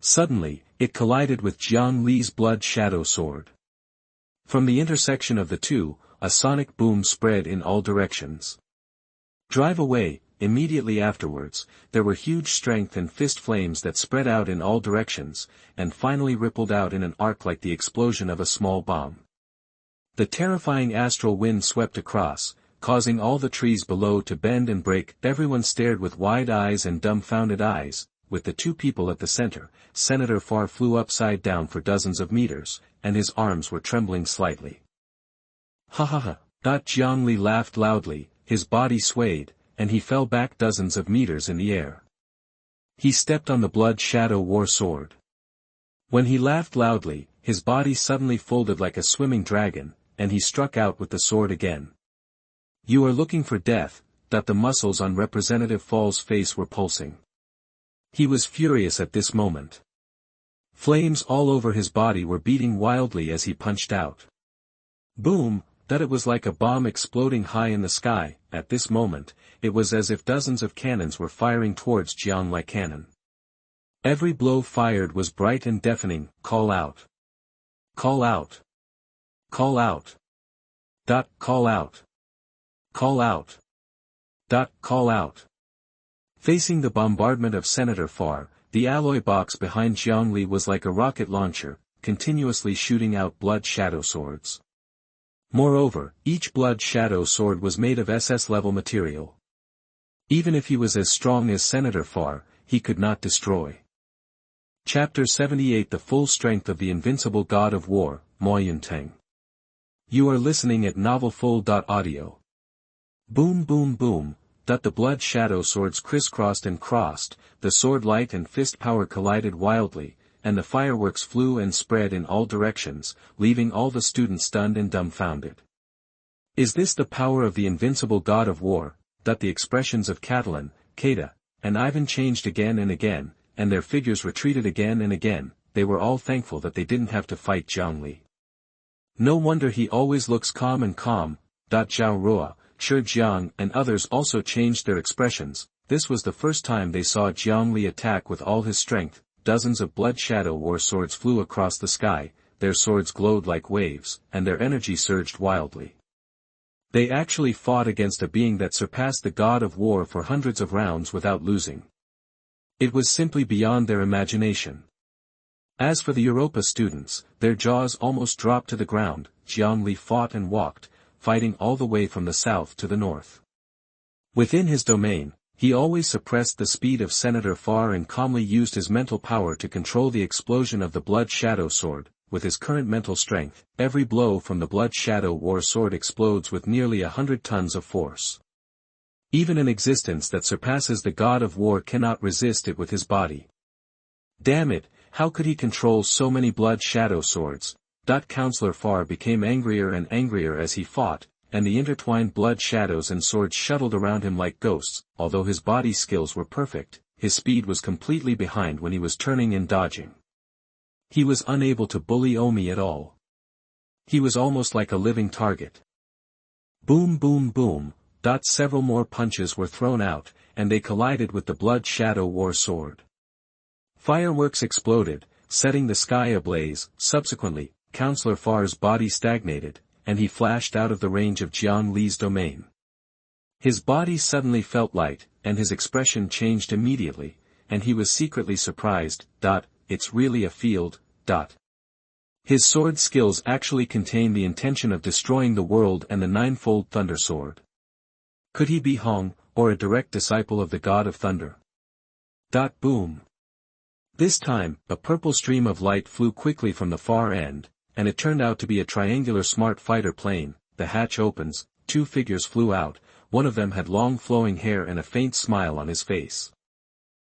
Speaker 1: Suddenly, it collided with Jiang Li's blood shadow sword. From the intersection of the two, a sonic boom spread in all directions. Drive away! immediately afterwards, there were huge strength and fist flames that spread out in all directions, and finally rippled out in an arc like the explosion of a small bomb. The terrifying astral wind swept across, causing all the trees below to bend and break. Everyone stared with wide eyes and dumbfounded eyes. With the two people at the center, Senator Farr flew upside down for dozens of meters, and his arms were trembling slightly. Ha ha ha! Jiang Li laughed loudly, his body swayed, and he fell back dozens of meters in the air. He stepped on the blood shadow war sword. When he laughed loudly, his body suddenly folded like a swimming dragon, and he struck out with the sword again. You are looking for death. The muscles on Representative Fall's face were pulsing. He was furious at this moment. Flames all over his body were beating wildly as he punched out. Boom! It was like a bomb exploding high in the sky. At this moment, it was as if dozens of cannons were firing towards Jiang Li cannon. Every blow fired was bright and deafening. Call out! Call out! Call out! Call out! Call out! Call out! Facing the bombardment of Senator Farr, the alloy box behind Jiang Li was like a rocket launcher, continuously shooting out blood shadow swords. Moreover, each blood shadow sword was made of SS-level material. Even if he was as strong as Senator Farr, he could not destroy. Chapter 78 The Full Strength of the Invincible God of War, Moyun Teng. You are listening at novelfull.audio. Boom boom boom, the blood shadow swords crisscrossed and crossed, the sword light and fist power collided wildly, and the fireworks flew and spread in all directions, leaving all the students stunned and dumbfounded. Is this the power of the invincible God of War? The expressions of Cattelan, Kada, and Ivan changed again and again, and their figures retreated again and again. They were all thankful that they didn't have to fight Jiang Li. No wonder he always looks calm and calm. Yaoyue, Jiang and others also changed their expressions. This was the first time they saw Jiang Li attack with all his strength. Dozens of blood shadow war swords flew across the sky, their swords glowed like waves, and their energy surged wildly. They actually fought against a being that surpassed the God of War for hundreds of rounds without losing. It was simply beyond their imagination. As for the Europa students, their jaws almost dropped to the ground. Jiang Li fought and walked, fighting all the way from the south to the north. Within his domain, he always suppressed the speed of Senator Farr and calmly used his mental power to control the explosion of the blood shadow sword. With his current mental strength, every blow from the blood shadow war sword explodes with nearly 100 tons of force. Even an existence that surpasses the God of War cannot resist it with his body. Damn it, how could he control so many blood shadow swords? Counselor Farr became angrier and angrier as he fought, and the intertwined blood shadows and swords shuttled around him like ghosts. Although his body skills were perfect, his speed was completely behind when he was turning and dodging. He was unable to bully Omi at all. He was almost like a living target. Boom boom boom, several more punches were thrown out, and they collided with the blood shadow war sword. Fireworks exploded, setting the sky ablaze. Subsequently, Counselor Farr's body stagnated, and he flashed out of the range of Jiang Li's domain. His body suddenly felt light, and his expression changed immediately, and he was secretly surprised. It's really a field. His sword skills actually contain the intention of destroying the world and the ninefold thunder sword. Could he be Hong, or a direct disciple of the God of Thunder? Boom. This time, a purple stream of light flew quickly from the far end, and it turned out to be a triangular smart fighter plane. The hatch opens, two figures flew out, one of them had long flowing hair and a faint smile on his face.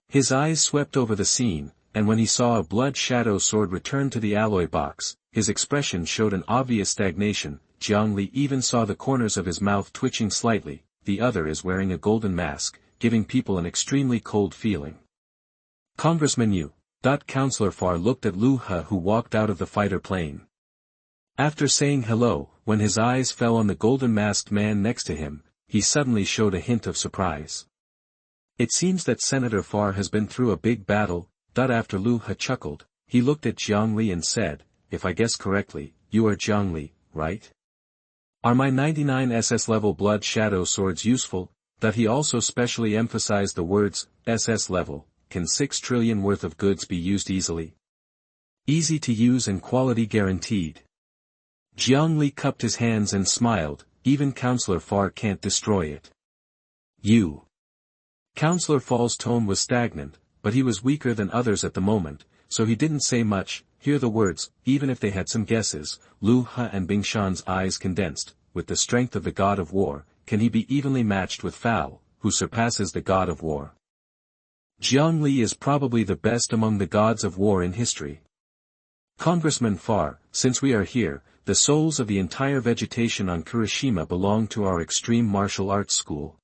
Speaker 1: His eyes swept over the scene, and when he saw a blood shadow sword return to the alloy box, his expression showed an obvious stagnation. Jiang Li even saw the corners of his mouth twitching slightly. The other is wearing a golden mask, giving people an extremely cold feeling. Congressman Yu. Counselor Farr looked at Lu He, who walked out of the fighter plane. After saying hello, when his eyes fell on the golden-masked man next to him, he suddenly showed a hint of surprise. It seems that Senator Farr has been through a big battle. After Lu He chuckled, he looked at Jiang Li and said, "If I guess correctly, you are Jiang Li, right? Are my 99 SS-level blood shadow swords useful?" that he also specially emphasized the words, SS level, can 6 trillion worth of goods be used easily? Easy to use and quality guaranteed. Jiang Li cupped his hands and smiled, even Counselor Farr can't destroy it. You. Counselor Farr's tone was stagnant, but he was weaker than others at the moment, so he didn't say much. Hear the words, even if they had some guesses. Lu He and Bing Shan's eyes condensed. With the strength of the god of war, can he be evenly matched with Farr, who surpasses the god of war? Jiang Li is probably the best among the gods of war in history. Congressman Farr, since we are here, the souls of the entire vegetation on Kurashima belong to our extreme martial arts school.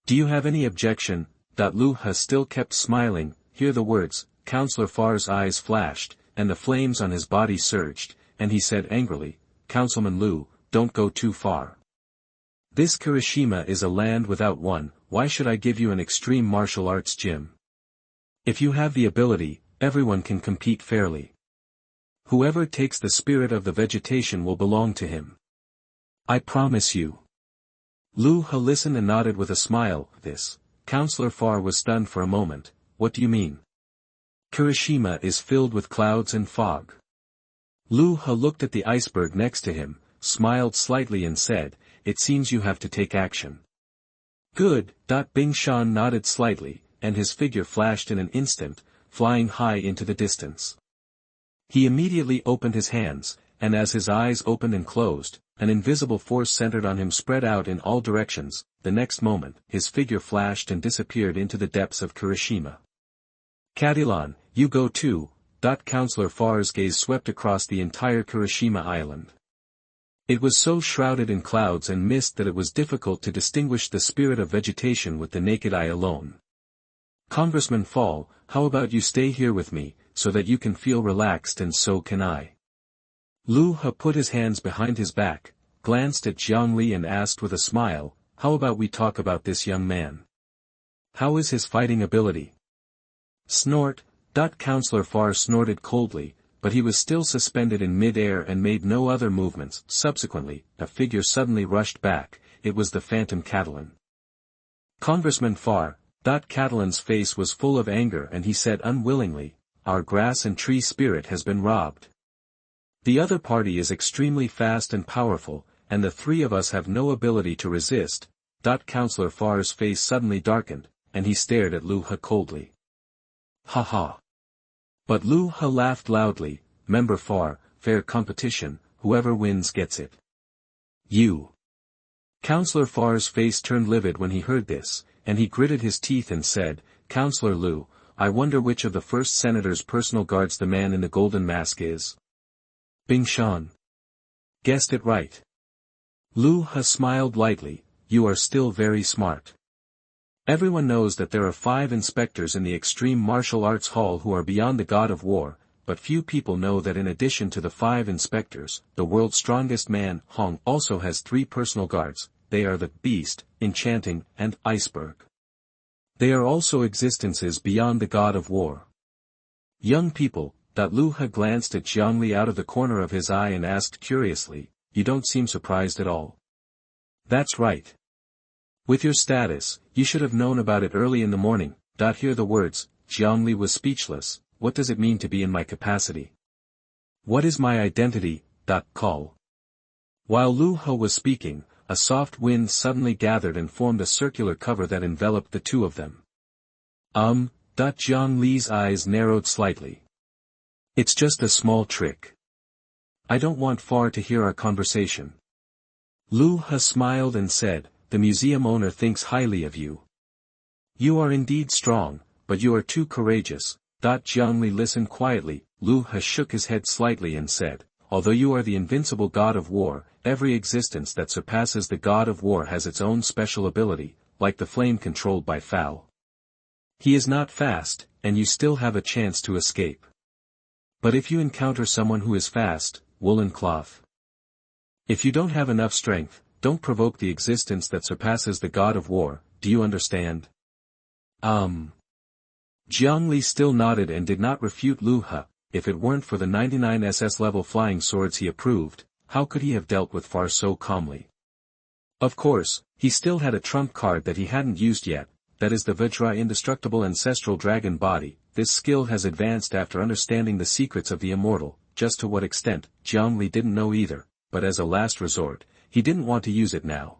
Speaker 1: Do you have any objection? Lu He still kept smiling. Hear the words. Counselor Farr's eyes flashed, and the flames on his body surged, and he said angrily, Councilman Lu, don't go too far. This Kurashima is a land without one. Why should I give you an extreme martial arts gym? If you have the ability, everyone can compete fairly. Whoever takes the spirit of the vegetation will belong to him. I promise you. Lu He listened and nodded with a smile. This. Counselor Farr was stunned for a moment. What do you mean? Kurashima is filled with clouds and fog. Lu He looked at the iceberg next to him, smiled slightly and said, it seems you have to take action. Good. Bing Shan nodded slightly, and his figure flashed in an instant, flying high into the distance. He immediately opened his hands, and as his eyes opened and closed, an invisible force centered on him spread out in all directions. The next moment, his figure flashed and disappeared into the depths of Kurashima. Cattelan, you go too. Counselor Farr's gaze swept across the entire Kurashima island. It was so shrouded in clouds and mist that it was difficult to distinguish the spirit of vegetation with the naked eye alone. Congressman Farr, how about you stay here with me, so that you can feel relaxed and so can I. Lu He put his hands behind his back, glanced at Jiang Li and asked with a smile, how about we talk about this young man? How is his fighting ability? Snort. Counselor Farr snorted coldly, but he was still suspended in mid-air and made no other movements. Subsequently, a figure suddenly rushed back. It was the phantom Cattelan. Congressman Farr. Cattelan's face was full of anger and he said unwillingly, our grass and tree spirit has been robbed. The other party is extremely fast and powerful, and the three of us have no ability to resist. Counselor Farr's face suddenly darkened, and he stared at Lu He coldly. Ha ha. But Lu He laughed loudly. Member Farr, fair competition, whoever wins gets it. You. Counselor Farr's face turned livid when he heard this, and he gritted his teeth and said, Counselor Lu, I wonder which of the first senator's personal guards the man in the golden mask is. Bing Shan. Guessed it right. Lu He smiled lightly, you are still very smart. Everyone knows that there are 5 inspectors in the Extreme Martial Arts Hall who are beyond the God of War, but few people know that in addition to the 5 inspectors, the world's strongest man, Hong, also has 3 personal guards. They are the Beast, Enchanting, and Iceberg. They are also existences beyond the God of War. Young people. Lu He glanced at Jiang Li out of the corner of his eye and asked curiously, you don't seem surprised at all. That's right. With your status, you should have known about it early in the morning. Hear the words. Jiang Li was speechless. What does it mean to be in my capacity? What is my identity? Call. While Lu He was speaking, a soft wind suddenly gathered and formed a circular cover that enveloped the two of them. Jiang Li's eyes narrowed slightly. It's just a small trick. I don't want Farr to hear our conversation. Lu He smiled and said, the museum owner thinks highly of you. You are indeed strong, but you are too courageous. Jiang Li listened quietly. Lu He shook his head slightly and said, although you are the invincible god of war, every existence that surpasses the god of war has its own special ability, like the flame controlled by Farr. He is not fast, and you still have a chance to escape. But if you encounter someone who is fast, woolen cloth. If you don't have enough strength, don't provoke the existence that surpasses the god of war. Do you understand? Jiang Li still nodded and did not refute Lu He. If it weren't for the 99 SS level flying swords he approved, how could he have dealt with Farr so calmly? Of course, he still had a trump card that he hadn't used yet, that is the Vajra indestructible ancestral dragon body. This skill has advanced after understanding the secrets of the immortal, just to what extent, Jiang Li didn't know either, but as a last resort, he didn't want to use it now.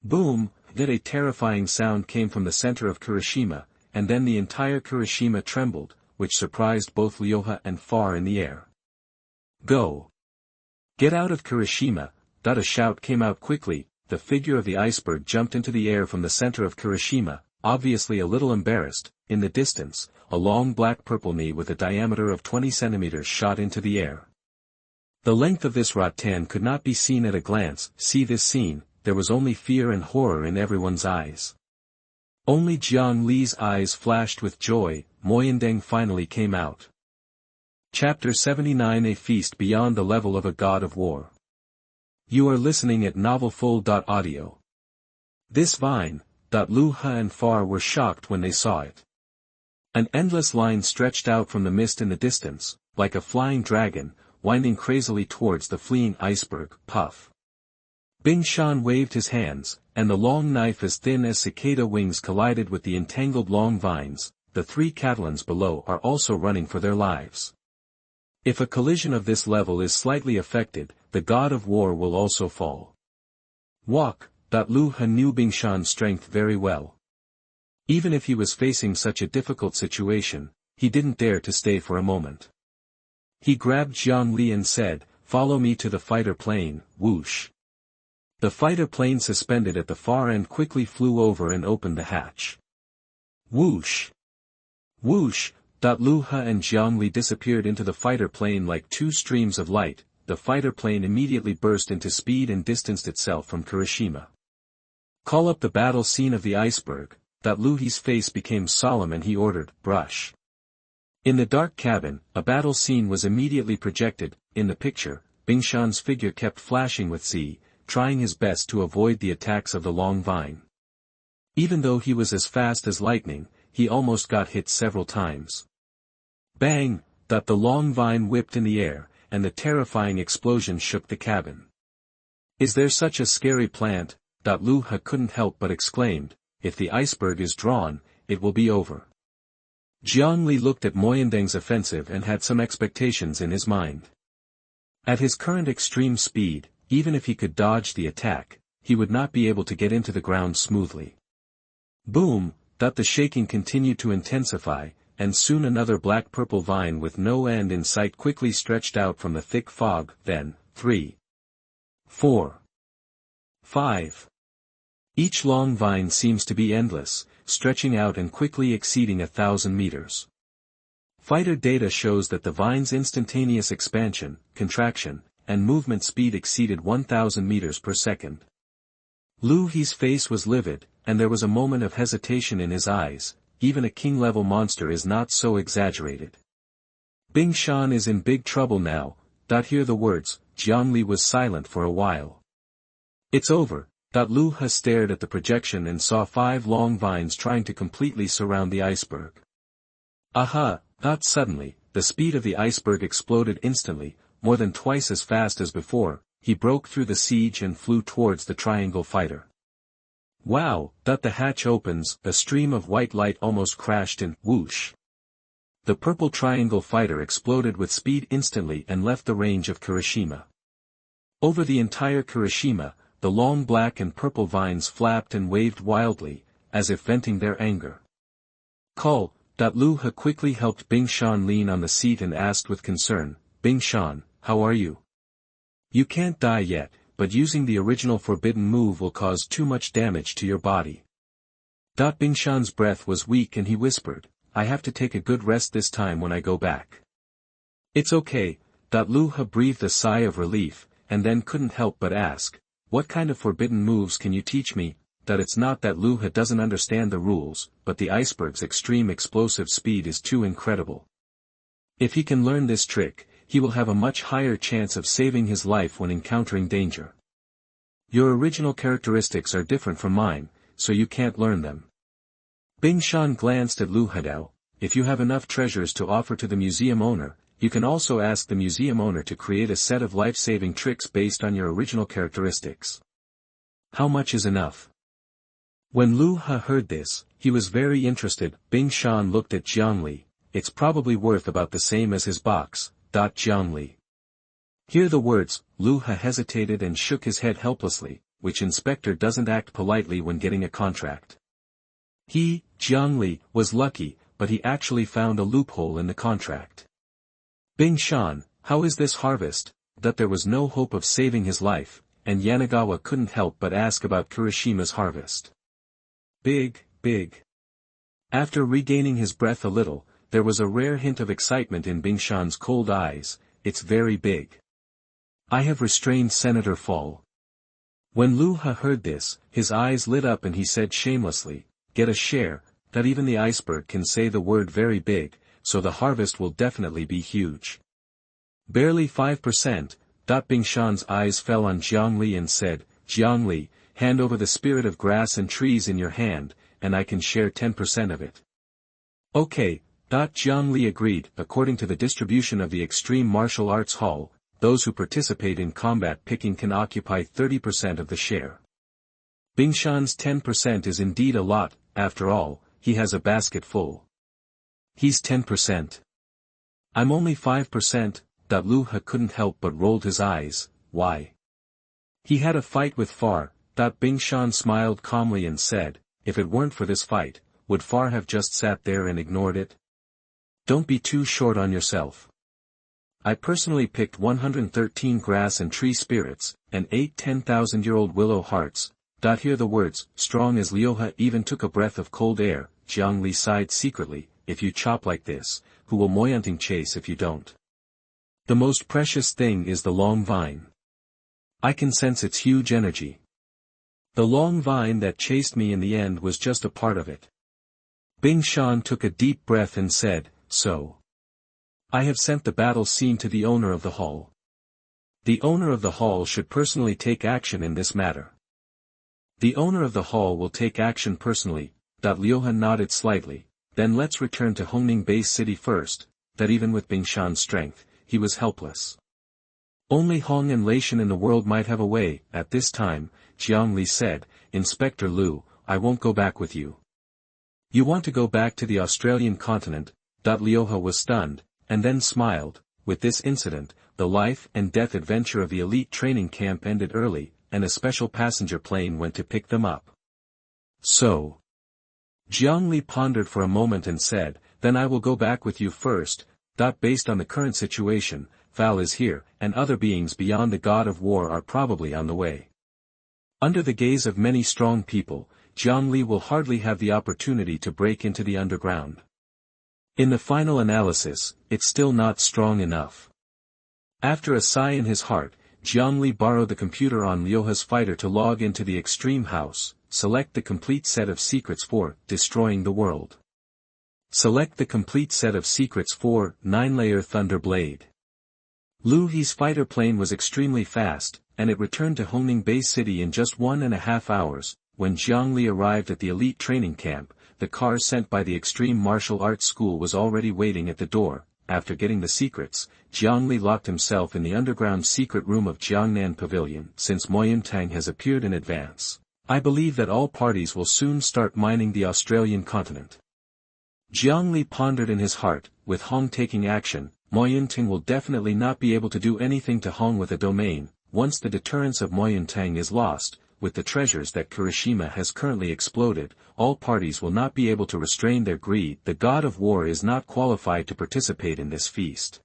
Speaker 1: Boom! That a terrifying sound came from the center of Kirishima, and then the entire Kirishima trembled, which surprised both Yaoyue and Farr in the air. Go! Get out of Kirishima! A shout came out quickly. The figure of the iceberg jumped into the air from the center of Kirishima, obviously a little embarrassed. In the distance, a long black-purple knee with a diameter of 20 centimeters shot into the air. The length of this rattan could not be seen at a glance. See this scene, there was only fear and horror in everyone's eyes. Only Jiang Li's eyes flashed with joy. Moyun Teng finally came out. Chapter 79: A Feast Beyond the Level of a God of War. You are listening at novelfull.audio. This vine, Yaoyue and Farr were shocked when they saw it. An endless line stretched out from the mist in the distance, like a flying dragon, winding crazily towards the fleeing iceberg. Puff. Bing Shan waved his hands, and the long knife as thin as cicada wings collided with the entangled long vines. The three Cattelans below are also running for their lives. If a collision of this level is slightly affected, the god of war will also fall. Walk! Yaoyue knew Bing Shan's strength very well. Even if he was facing such a difficult situation, he didn't dare to stay for a moment. He grabbed Jiang Li and said, "Follow me to the fighter plane." Whoosh! The fighter plane suspended at the far end quickly flew over and opened the hatch. Whoosh! Whoosh! Yaoyue and Jiang Li disappeared into the fighter plane like two streams of light. The fighter plane immediately burst into speed and distanced itself from Kirishima. Call up the battle scene of the iceberg. Yaoyue's face became solemn and he ordered, "Brush." In the dark cabin, a battle scene was immediately projected. In the picture, Bing Shan's figure kept flashing with Z, trying his best to avoid the attacks of the long vine. Even though he was as fast as lightning, he almost got hit several times. Bang! The long vine whipped in the air, and the terrifying explosion shook the cabin. "Is there such a scary plant?" Yaoyue couldn't help but exclaimed. "If the iceberg is drawn, it will be over." Jiang Li looked at Moyun Teng's offensive and had some expectations in his mind. At his current extreme speed, even if he could dodge the attack, he would not be able to get into the ground smoothly. Boom! The shaking continued to intensify, and soon another black-purple vine with no end in sight quickly stretched out from the thick fog. Then, 3, 4, 5. Each long vine seems to be endless, stretching out and quickly exceeding 1,000 meters. Fighter data shows that the vine's instantaneous expansion, contraction, and movement speed exceeded 1,000 meters per second. Luohi's face was livid, and there was a moment of hesitation in his eyes. Even a king-level monster is not so exaggerated. Bing Shan is in big trouble now. Hear the words. Jiang Li was silent for a while. "It's over." Yaoyue stared at the projection and saw 5 long vines trying to completely surround the iceberg. Aha! Not suddenly, the speed of the iceberg exploded instantly, more than twice as fast as before. He broke through the siege and flew towards the triangle fighter. Wow! The hatch opens, a stream of white light almost crashed in. Whoosh! The purple triangle fighter exploded with speed instantly and left the range of Kirishima. Over the entire Kirishima, the long black and purple vines flapped and waved wildly, as if venting their anger. Call! Yaoyue quickly helped Bing Shan lean on the seat and asked with concern, "Bing Shan, how are you? You can't die yet, but using the original forbidden move will cause too much damage to your body." Bing Shan's breath was weak and he whispered, "I have to take a good rest this time when I go back." "It's okay." Yaoyue breathed a sigh of relief, and then couldn't help but ask, "What kind of forbidden moves can you teach me?" It's not that Yaoyue doesn't understand the rules, but the iceberg's extreme explosive speed is too incredible. If he can learn this trick, he will have a much higher chance of saving his life when encountering danger. Your original characteristics are different from mine, so you can't learn them. Bing Shan glanced at Yaoyue. If you have enough treasures to offer to the museum owner, you can also ask the museum owner to create a set of life-saving tricks based on your original characteristics. How much is enough? When Lu He heard this, he was very interested. Bing Shan looked at Jiang Li. It's probably worth about the same as his box. Jiang Li. Hear the words, Lu He hesitated and shook his head helplessly, which inspector doesn't act politely when getting a contract. He, Jiang Li, was lucky, but he actually found a loophole in the contract. Bing Shan, how is this harvest? That there was no hope of saving his life, and Yanagawa couldn't help but ask about Kirishima's harvest. Big, big. After regaining his breath a little, there was a rare hint of excitement in Bing Shan's cold eyes. It's very big. I have restrained Senator Fall. When Lu He heard this, his eyes lit up and he said shamelessly, get a share, that even the iceberg can say the word very big, so the harvest will definitely be huge. Barely 5%. Bing Shan's eyes fell on Jiang Li and said, Jiang Li, hand over the spirit of grass and trees in your hand, and I can share 10% of it. Okay. Jiang Li agreed. According to the distribution of the Extreme Martial Arts Hall, those who participate in combat picking can occupy 30% of the share. Bing Shan's 10% is indeed a lot, after all, he has a basket full. He's 10%. I'm only 5%. Lu He couldn't help but rolled his eyes. Why? He had a fight with Farr. Bing Shan smiled calmly and said, if it weren't for this fight, would Farr have just sat there and ignored it? Don't be too short on yourself. I personally picked 113 grass and tree spirits, and 8 10,000-year-old willow hearts. Hear the words, strong as Yaoyue even took a breath of cold air. Jiang Li sighed secretly, if you chop like this, who will Moyun Teng chase if you don't? The most precious thing is the long vine. I can sense its huge energy. The long vine that chased me in the end was just a part of it. Bing Shan took a deep breath and said, so. I have sent the battle scene to the owner of the hall. The owner of the hall should personally take action in this matter. The owner of the hall will take action personally. Yaoyue nodded slightly. Then let's return to Hongning Base City first. That even with Bing Shan's strength, he was helpless. Only Hong and Laishan in the world might have a way. At this time, Jiang Li said, Inspector Lu, I won't go back with you. You want to go back to the Australian continent? Yaoyue was stunned, and then smiled. With this incident, the life and death adventure of the elite training camp ended early, and a special passenger plane went to pick them up. So. Jiang Li pondered for a moment and said, then I will go back with you first. Based on the current situation, Val is here, and other beings beyond the god of war are probably on the way. Under the gaze of many strong people, Jiang Li will hardly have the opportunity to break into the underground. In the final analysis, it's still not strong enough. After a sigh in his heart, Jiang Li borrowed the computer on Yaoyue's fighter to log into the Extreme House, select the complete set of secrets for destroying the world. Select the complete set of secrets for 9-layer Thunder Blade. Lu He's fighter plane was extremely fast, and it returned to Hongning Base City in just 1.5 hours. When Jiang Li arrived at the elite training camp, the car sent by the Extreme Martial Arts School was already waiting at the door. After getting the secrets, Jiang Li locked himself in the underground secret room of Jiangnan Pavilion. Since Moyun Teng has appeared in advance, I believe that all parties will soon start mining the Australian continent. Jiang Li pondered in his heart, with Hong taking action, Moyun Teng will definitely not be able to do anything to Hong with a domain. Once the deterrence of Moyun Teng is lost, with the treasures that Kirishima has currently exploded, all parties will not be able to restrain their greed. The god of war is not qualified to participate in this feast.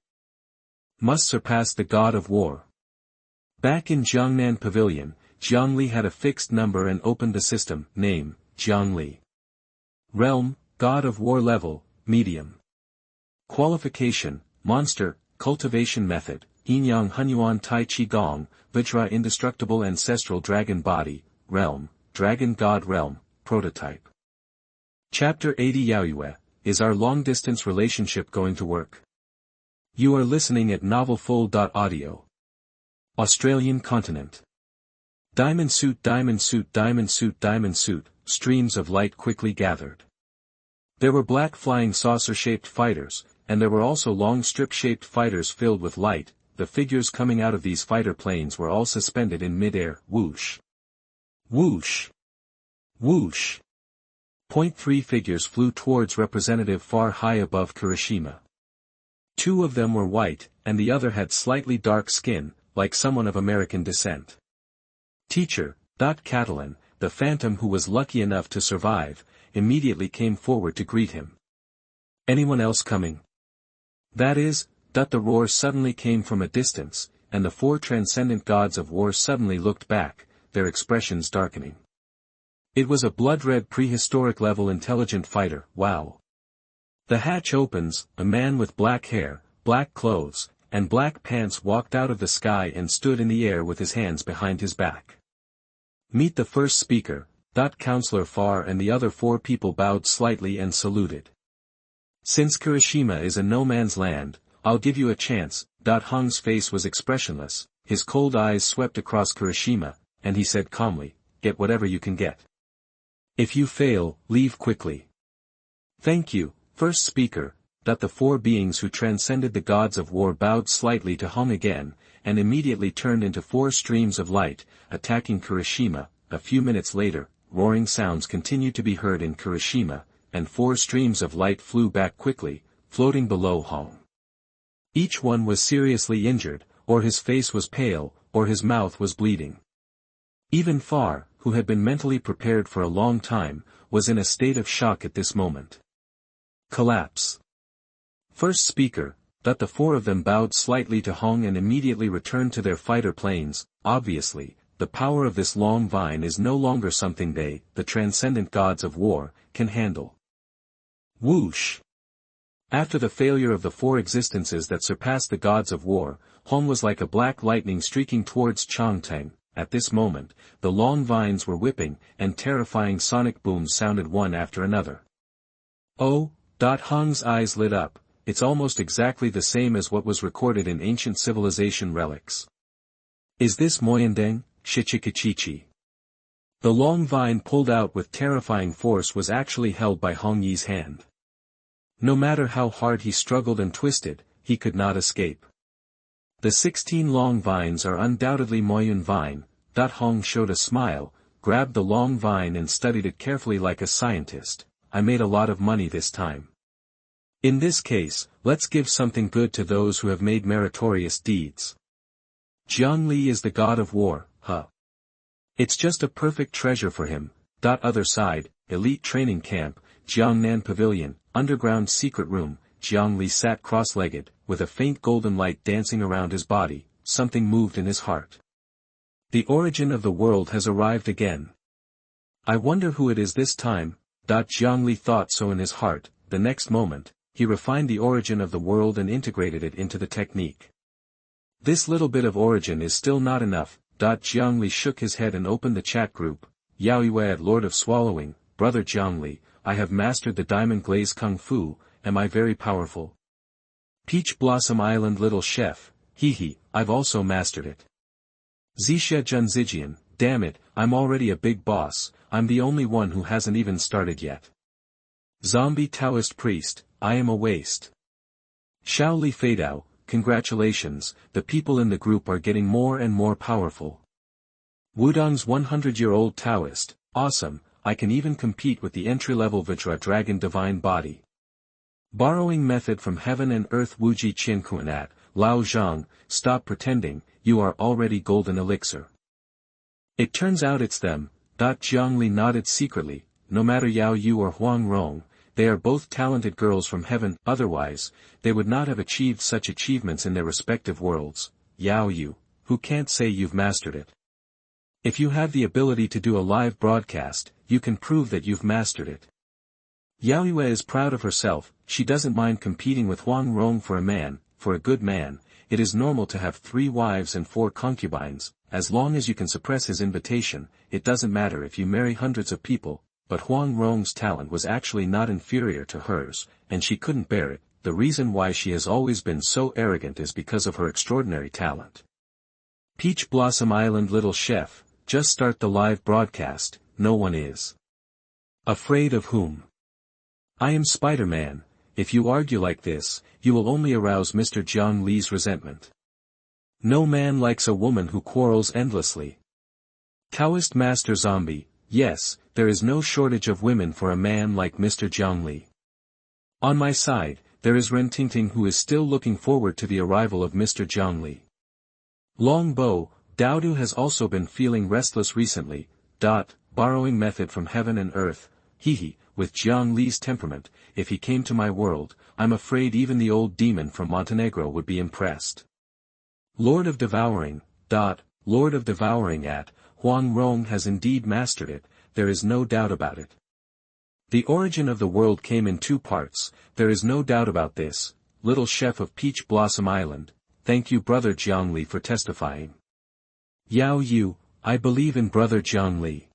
Speaker 1: Must surpass the god of war. Back in Jiangnan Pavilion, Jiang Li had a fixed number and opened the system. Name, Jiang Li. Realm, God of War level, medium. Qualification, monster, cultivation method, Yinyang Hunyuan Tai Chi Gong, Vajra indestructible ancestral dragon body, realm, dragon god realm, prototype. Chapter 80 Yaoyue, is our long-distance relationship going to work? You are listening at novelfull.audio. Australian continent. Diamond suit, diamond suit, diamond suit, diamond suit, streams of light quickly gathered. There were black flying saucer-shaped fighters, and there were also long strip-shaped fighters filled with light. The figures coming out of these fighter planes were all suspended in mid-air, whoosh. Whoosh! Whoosh! Point three figures flew towards Representative Farr high above Kirishima. Two of them were white, and the other had slightly dark skin, like someone of American descent. Teacher, Cattelan, the phantom who was lucky enough to survive, immediately came forward to greet him. Anyone else coming? That is, the roar suddenly came from a distance, and the four transcendent gods of war suddenly looked back, their expressions darkening. It was a blood-red prehistoric-level intelligent fighter, wow. The hatch opens, a man with black hair, black clothes, and black pants walked out of the sky and stood in the air with his hands behind his back. Meet the first speaker, Counselor Farr, and the other four people bowed slightly and saluted. Since Kirishima is a no-man's land, I'll give you a chance. Hong's face was expressionless, his cold eyes swept across Kirishima, and he said calmly, get whatever you can get. If you fail, leave quickly. Thank you, first speaker. The four beings who transcended the gods of war bowed slightly to Hong again, and immediately turned into four streams of light, attacking Kirishima. A few minutes later, roaring sounds continued to be heard in Kirishima, and four streams of light flew back quickly, floating below Hong. Each one was seriously injured, or his face was pale, or his mouth was bleeding. Even Farr, who had been mentally prepared for a long time, was in a state of shock at this moment. Collapse. First speaker, the four of them bowed slightly to Hong and immediately returned to their fighter planes. Obviously, the power of this long vine is no longer something they, the transcendent gods of war, can handle. Whoosh! After the failure of the four existences that surpassed the gods of war, Hong was like a black lightning streaking towards Changteng. At this moment, the long vines were whipping, and terrifying sonic booms sounded one after another. Oh! Hong's eyes lit up. It's almost exactly the same as what was recorded in ancient civilization relics. Is this Moyun Teng, Shichikichichi? The long vine pulled out with terrifying force was actually held by Hong Yi's hand. No matter how hard he struggled and twisted, he could not escape. The 16 long vines are undoubtedly Moyun vine. Hong showed a smile, grabbed the long vine and studied it carefully like a scientist. I made a lot of money this time. In this case, let's give something good to those who have made meritorious deeds. Jiang Li is the god of war, huh? It's just a perfect treasure for him. Other side, elite training camp, Jiangnan Pavilion, underground secret room. Jiang Li sat cross-legged, with a faint golden light dancing around his body. Something moved in his heart. The origin of the world has arrived again. I wonder who it is this time. Jiang Li thought so in his heart. The next moment, he refined the origin of the world and integrated it into the technique. This little bit of origin is still not enough. Jiang Li shook his head and opened the chat group. Yaoyue, Lord of Swallowing, Brother Jiang Li, I have mastered the Diamond Glaze Kung Fu. Am I very powerful? Peach Blossom Island Little Chef, hee, I've also mastered it. Zixia Junzijian, damn it, I'm already a big boss. I'm the only one who hasn't even started yet. Zombie Taoist Priest, I am a waste. Xiao Li Feidao, congratulations, the people in the group are getting more and more powerful. Wudong's 100-year-old Taoist, awesome, I can even compete with the entry-level Vajra Dragon Divine Body. Borrowing method from Heaven and Earth Wuji Qianquanat, Lao Zhang, stop pretending, you are already golden elixir. It turns out it's them. Jiang Li nodded secretly, no matter Yaoyue or Huang Rong, they are both talented girls from heaven, otherwise, they would not have achieved such achievements in their respective worlds. Yaoyue, who can't say you've mastered it? If you have the ability to do a live broadcast, you can prove that you've mastered it. Yaoyue is proud of herself, she doesn't mind competing with Huang Rong for a man. For a good man, it is normal to have 3 wives and 4 concubines, as long as you can suppress his invitation. It doesn't matter if you marry hundreds of people. But Huang Rong's talent was actually not inferior to hers, and she couldn't bear it. The reason why she has always been so arrogant is because of her extraordinary talent. Peach Blossom Island Little Chef, just start the live broadcast. No one is afraid of whom? I am Spider-Man. If you argue like this, you will only arouse Mr. Jiang Li's resentment. No man likes a woman who quarrels endlessly. Taoist Master Zombie, yes, there is no shortage of women for a man like Mr. Jiang Li. On my side, there is Ren Tingting who is still looking forward to the arrival of Mr. Jiang Li. Long Bo, Daodu has also been feeling restless recently, borrowing method from heaven and earth, with Jiang Li's temperament, if he came to my world, I'm afraid even the old demon from Montenegro would be impressed. Lord of Devouring, Lord of Devouring Huang Rong has indeed mastered it, there is no doubt about it. The origin of the world came in 2 parts, there is no doubt about this, little chef of Peach Blossom Island, thank you brother Jiang Li for testifying. Yaoyue, I believe in brother Jiang Li.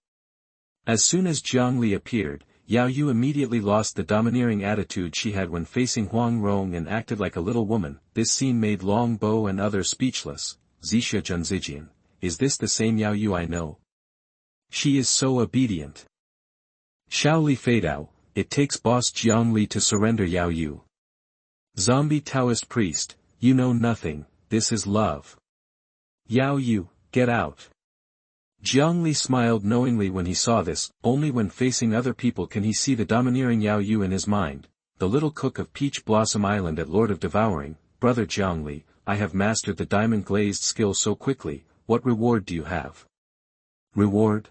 Speaker 1: As soon as Jiang Li appeared, Yaoyue immediately lost the domineering attitude she had when facing Huang Rong and acted like a little woman. This scene made Long Bo and others speechless. Zixia Junzijian, is this the same Yaoyue I know? She is so obedient. Shaoli Feidao, it takes boss Jiang Li to surrender Yaoyue. Zombie Taoist priest, you know nothing, this is love. Yaoyue, get out. Jiang Li smiled knowingly when he saw this, only when facing other people can he see the domineering Yaoyue in his mind, the little cook of Peach Blossom Island at Lord of Devouring, brother Jiang Li, I have mastered the diamond glazed skill so quickly, what reward do you have? Reward?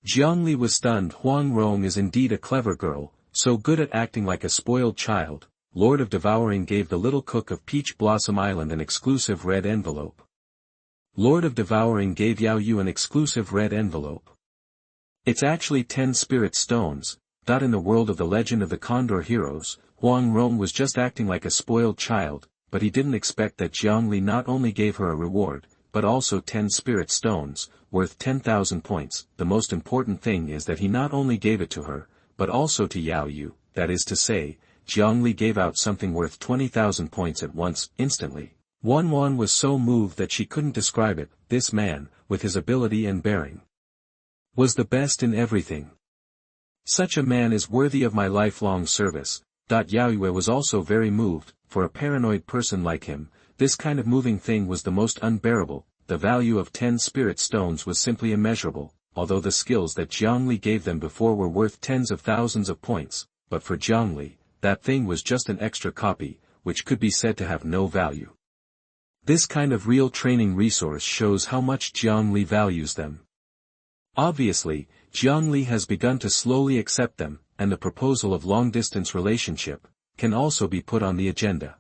Speaker 1: Jiang Li was stunned. Huang Rong is indeed a clever girl, so good at acting like a spoiled child. Lord of Devouring gave the little cook of Peach Blossom Island an exclusive red envelope. Lord of Devouring gave Yaoyue an exclusive red envelope. It's actually 10 spirit stones. In the world of the legend of the Condor heroes, Huang Rong was just acting like a spoiled child, but he didn't expect that Jiang Li not only gave her a reward, but also 10 spirit stones, worth 10,000 points. The most important thing is that he not only gave it to her, but also to Yaoyue, that is to say, Jiang Li gave out something worth 20,000 points at once, instantly. Wan was so moved that she couldn't describe it. This man, with his ability and bearing, was the best in everything. Such a man is worthy of my lifelong service. Yaoyue was also very moved. For a paranoid person like him, this kind of moving thing was the most unbearable. The value of 10 spirit stones was simply immeasurable, although the skills that Jiang Li gave them before were worth tens of thousands of points, but for Jiang Li, that thing was just an extra copy, which could be said to have no value. This kind of real training resource shows how much Jiang Li values them. Obviously, Jiang Li has begun to slowly accept them, and the proposal of long-distance relationship can also be put on the agenda.